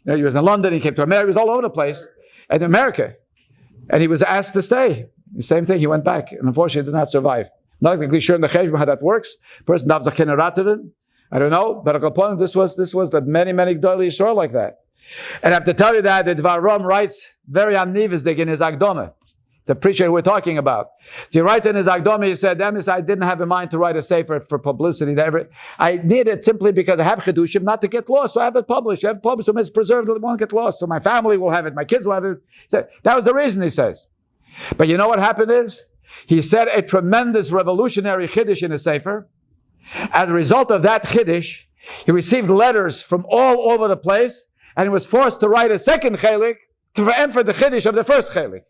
Speaker 1: You know, he was in London, he came to America, he was all over the place. And America. And he was asked to stay. The same thing, he went back. And unfortunately, did not survive. Not exactly sure in the Cheshbon how that works. Person davs a generativin. I don't know. But this was the many Gedolei Yisrael like that. And I have to tell you that the Dvar Ram writes very amnivisdik in his Agdoma. The preacher we're talking about. So he writes in his Agdoma, he said, I didn't have in mind to write a sefer for publicity. I need it simply because I have Chidushim not to get lost. So I have it published. I have it published so it's preserved, it won't get lost. So my family will have it, my kids will have it. So that was the reason, he says. But you know what happened is? He said a tremendous revolutionary Chiddush in his sefer. As a result of that Chiddush, he received letters from all over the place, and he was forced to write a second chelik to enter the Chiddush of the first chelik.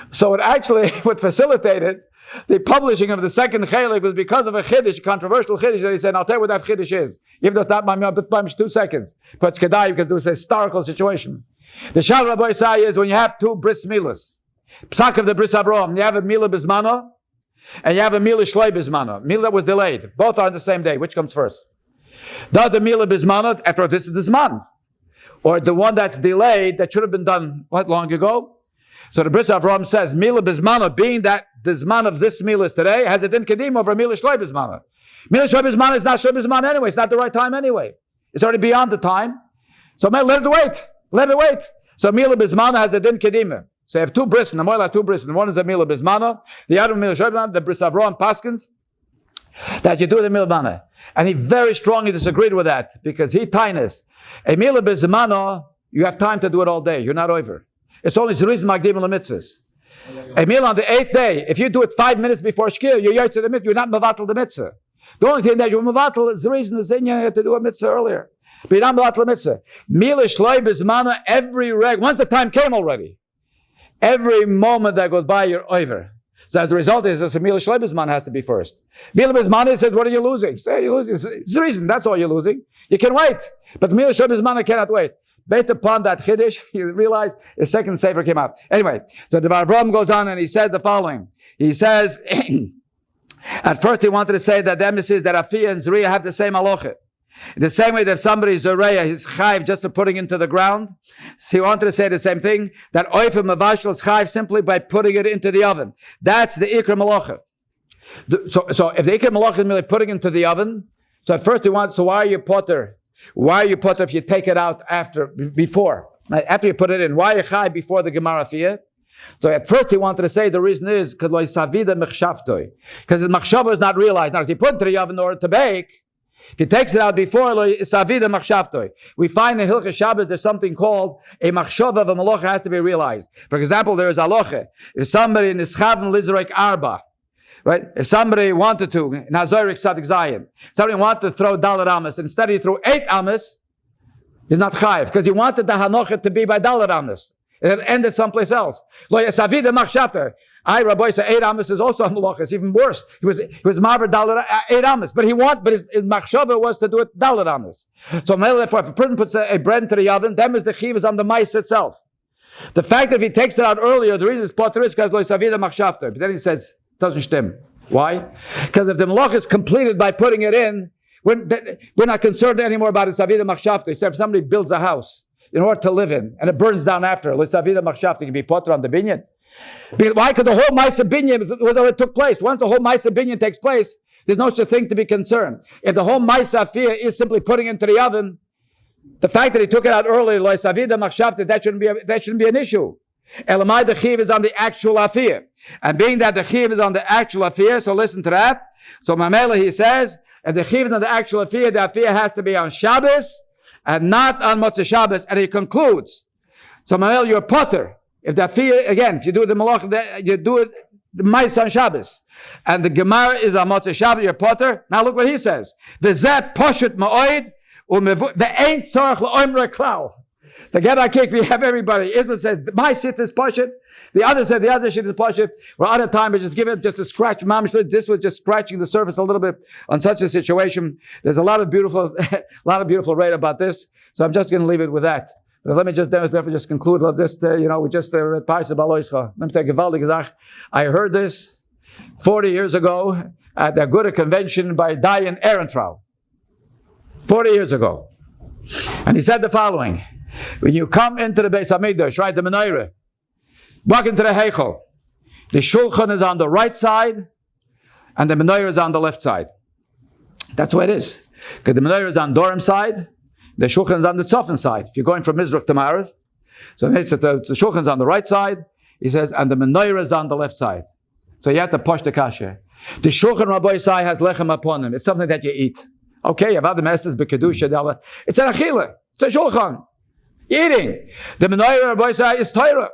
Speaker 1: So it actually, what facilitated the publishing of the second chelik was because of a Chiddush, a controversial Chiddush, that he said, I'll tell you what that Chiddush is. Give us that by 2 seconds. But it's Kedai because it was a historical situation. The Shal Rabbi Isai is when you have 2 bris milas. Psak of the bris Avram, you have a mila bismana, and you have a mila shlei bismana. Mila that was delayed. Both are on the same day. Which comes first? The mila bismana, after this is the zman. Or the one that's delayed, that should have been done, long ago? So the Bris Avram says, Mila Bismana, being that the Zman of this Mila is today, has a din kedim over Mila Shloi Bismana. Mila Shloi Bismana is not Shloi Bismana anyway. It's not the right time anyway. It's already beyond the time. So let it wait. So Mila Bismana has a din kedim. So you have 2 bris, and the Moila have 2 bris, and one is a Mila Bismana, the other Mila Shloi Bismana, the Bris Avram Paskins, that you do the Mila Bismana. And he very strongly disagreed with that, because he tainis. A Mila Bismana, you have time to do it all day. You're not over. It's only Zeriz Magdim L'mitzvahs. A meal on the 8th day, if you do it 5 minutes before Shkir, you're yotze the mitzvah, you're not Mavatal the mitzvah. The only thing that you're Mavatal is the reason is you have to do a mitzvah earlier. But you're not Mavatal the mitzvah. Mila Shloi Bismana, every reg, once the time came already, every moment that goes by, you're over. So as a result, is a Mila Shloi Bismana has to be first. Mila Bismana says, what are you losing? Say, you're losing. It's the reason, that's all you're losing. You can wait. But Mila Shloi Bismana cannot wait. Based upon that Chiddush, you realize the second sefer came out. Anyway, so the Avram goes on and he said the following. He says, at first he wanted to say that the emphasis that Afiyah and Zuriya have the same halacha. The same way that if somebody Zuriya is chayiv just for putting into the ground, so he wanted to say the same thing, that Oif and Mavashal is chayiv simply by putting it into the oven. That's the Ikra Malacha. So if the Ikra Malacha is merely putting it into the oven, so at first he wants, so why are you potter? Why are you put if you take it out before? After you put it in, why are you chai before the Gemara Fiyah? So at first he wanted to say the reason is because the machshava is not realized. Now if you put it into the oven in order to bake, if he takes it out before, we find in Hilchos Shabbos there's something called a machshava of a malacha has to be realized. For example, there is aloche. If somebody in the Schaven Lizrek Arba, right? If somebody wanted to, in Hazorik Sadik Zayin, somebody wanted to throw Dalet Amas, instead he threw 8 Amas, he's not chayiv, because he wanted the Hanochet to be by Dalet Amas. It ended someplace else. Lo Yasavida Machshafter. I, Rabbi, say 8 Amas is also a malach. It's even worse. He was Marver Dalet 8 Amas, but his machshava was to do it Dalet Amas. So therefore, if a person puts a bread into the oven, then is the chiv is on the mice itself. The fact that if he takes it out earlier, the reason it's potter is because Lo Yasavida Machshafter. But then he says, doesn't stem. Why? Because if the malach is completed by putting it in, we're not concerned anymore about it. Savida machshavta. Except if somebody builds a house, in order to live in, and it burns down after. L'savida machshavta, can be potter on the binyan. Why? Because the whole Maisa binyan was what took place. Once the whole Maisa binyan takes place, there's no such thing to be concerned. If the whole Maisa afia is simply putting into the oven, the fact that he took it out early, l'savida machshavta, that shouldn't be an issue. Elamai, the חיוב is on the actual afia. And being that the חיוב is on the actual afia, so listen to that. So Mamela, he says, if the חיוב is on the actual afia, the afia has to be on Shabbos and not on Motzei Shabbos. And he concludes. So Mamela, you're a potter. If the afia, again, if you do the melacha, you do it the mais on Shabbos. And the Gemara is on Motzei Shabbos, you're a potter. Now look what he says. V'zeh poshut ma'oid ve'ein tzorach la'oimra klal. So get our cake, we have everybody. Israel says, my shit is poshut. The other said, the other shit is poshut. Well, other time, we just give it just a scratch. This was just scratching the surface a little bit on such a situation. There's a lot of beautiful rate about this. So I'm just going to leave it with that. But let me just conclude this. We just read Parsha Baloischa. Let me take a gewaltige Sache. I heard this 40 years ago at the Aguda convention by Dayan Ehrentraut. 40 years ago. And he said the following. When you come into the Beis HaMikdash, right, the menorah, walk into the Heichel, the Shulchan is on the right side, and the menorah is on the left side. That's what it is. Because the menorah is on Dorim side, the Shulchan is on the Tzofan side. If you're going from Mizrach to Ma'ariv, so he said the Shulchan is on the right side, he says, and the menorah is on the left side. So you have to push the kasha. The Shulchan Rabbi Isai has lechem upon him. It's something that you eat. Okay, you have other masters, B'kedusha, it's an achila. It's a Shulchan. Eating. The menorah Rabbi Isai is Torah.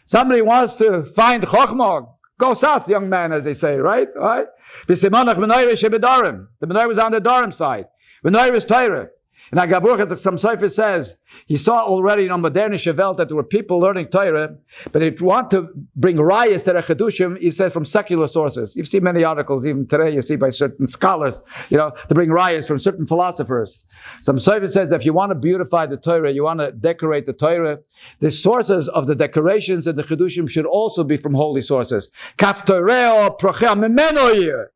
Speaker 1: Somebody wants to find chokhmah. Go south, young man, as they say, right? Right? The menorah was on the Darim side. Menorah is Torah. And Agavurchet, some Sefer says, he saw already in Modernische Welt that there were people learning Torah, but if you want to bring rayas to the Chedushim, he says from secular sources. You've seen many articles, even today, you see by certain scholars, to bring rayas from certain philosophers. Some Sefer says if you want to beautify the Torah, you want to decorate the Torah, the sources of the decorations in the Chedushim should also be from holy sources. Kaf Torah, Prochea, Memeno.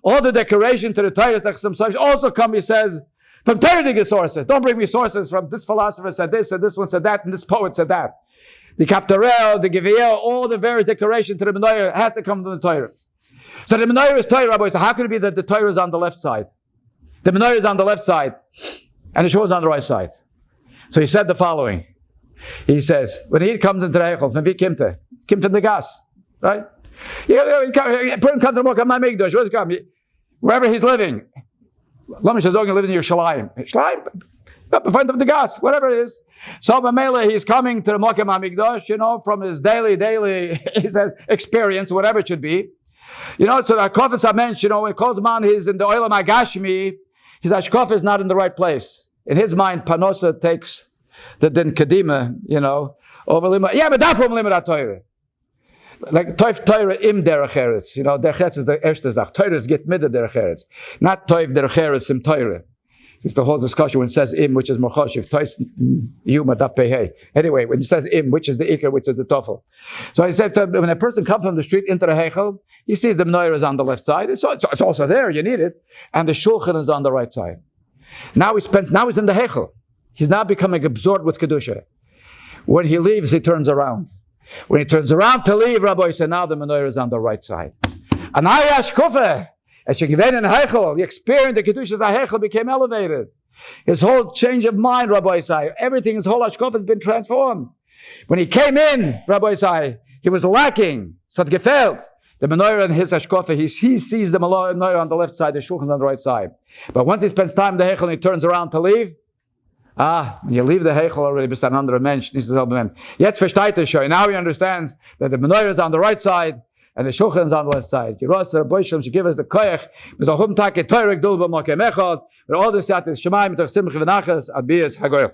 Speaker 1: All the decoration to the Torah, like some Sefer also come, he says, from Torah sources. Don't bring me sources from this philosopher said this, and this one said that, and this poet said that. The Kaftarel, the Giviyel, all the various decoration to the menorah has to come from the Torah. So the menorah is Torah, Rabbi. So how could it be that the Torah is on the left side? The menorah is on the left side, and the shul is on the right side. So he said the following. He says, when he comes into the Heichel, from Vikimte, Kimte the gas, right? Put him come to the Mikdash. Where's he come? Wherever he's living. Lamish is going to live in Yerushalayim. Yerushalayim, in front of the gas, whatever it is. So Mamela, he's coming to the Mokem HaMikdash, from his daily, he says, experience, whatever it should be. So the Kofis HaMensh, when Kozman he's in the Oelbaum HaGashmi, his Ashkof is not in the right place. In his mind, Panosa takes the Din Kadima, over Limit. Yeah, but that's from Limit HaTorah. Like Toif Torah im derech eretz. Derech eretz is the erste Zach. Torah is get mid derech eretz. Not Toif derech eretz im Torah. It's the whole discussion when it says im, which is mochoshiv. Tois yuma daf pehei. Anyway, when it says im, which is the ikar, which is the tofel. So he said, when a person comes from the street into the heichel, he sees the menorah is on the left side. It's also there. You need it, and the shulchan is on the right side. Now he's in the heichel. He's now becoming absorbed with kedusha. When he leaves, he turns around. When he turns around to leave, Rabbi said, now the menorah is on the right side. And Ayash Kufa, as you give in Heichel, the experience, the Kedushas Heichel became elevated. His whole change of mind, Rabbi said, everything, his whole Ashkof has been transformed. When he came in, Rabbi said, he was lacking. So it gefällt. The menorah and his Ashkofa, he sees the menorah on the left side, the shulchan on the right side. But once he spends time in the Heichel and he turns around to leave, when you leave the Heichel already, bist ein anderer Mensch, nicht derselbe Mensch. Jetzt versteht er schon. Now he understands that the menorah is on the right side and the shulchan is on the left side. Yerotz Rabbi Shalom should give us the koyach. Mit so hum Tag Torah Gdul b'Mokem Echad. With all this yat is Shemaim mit Simcha v'Nachas Adbias Hagoyel.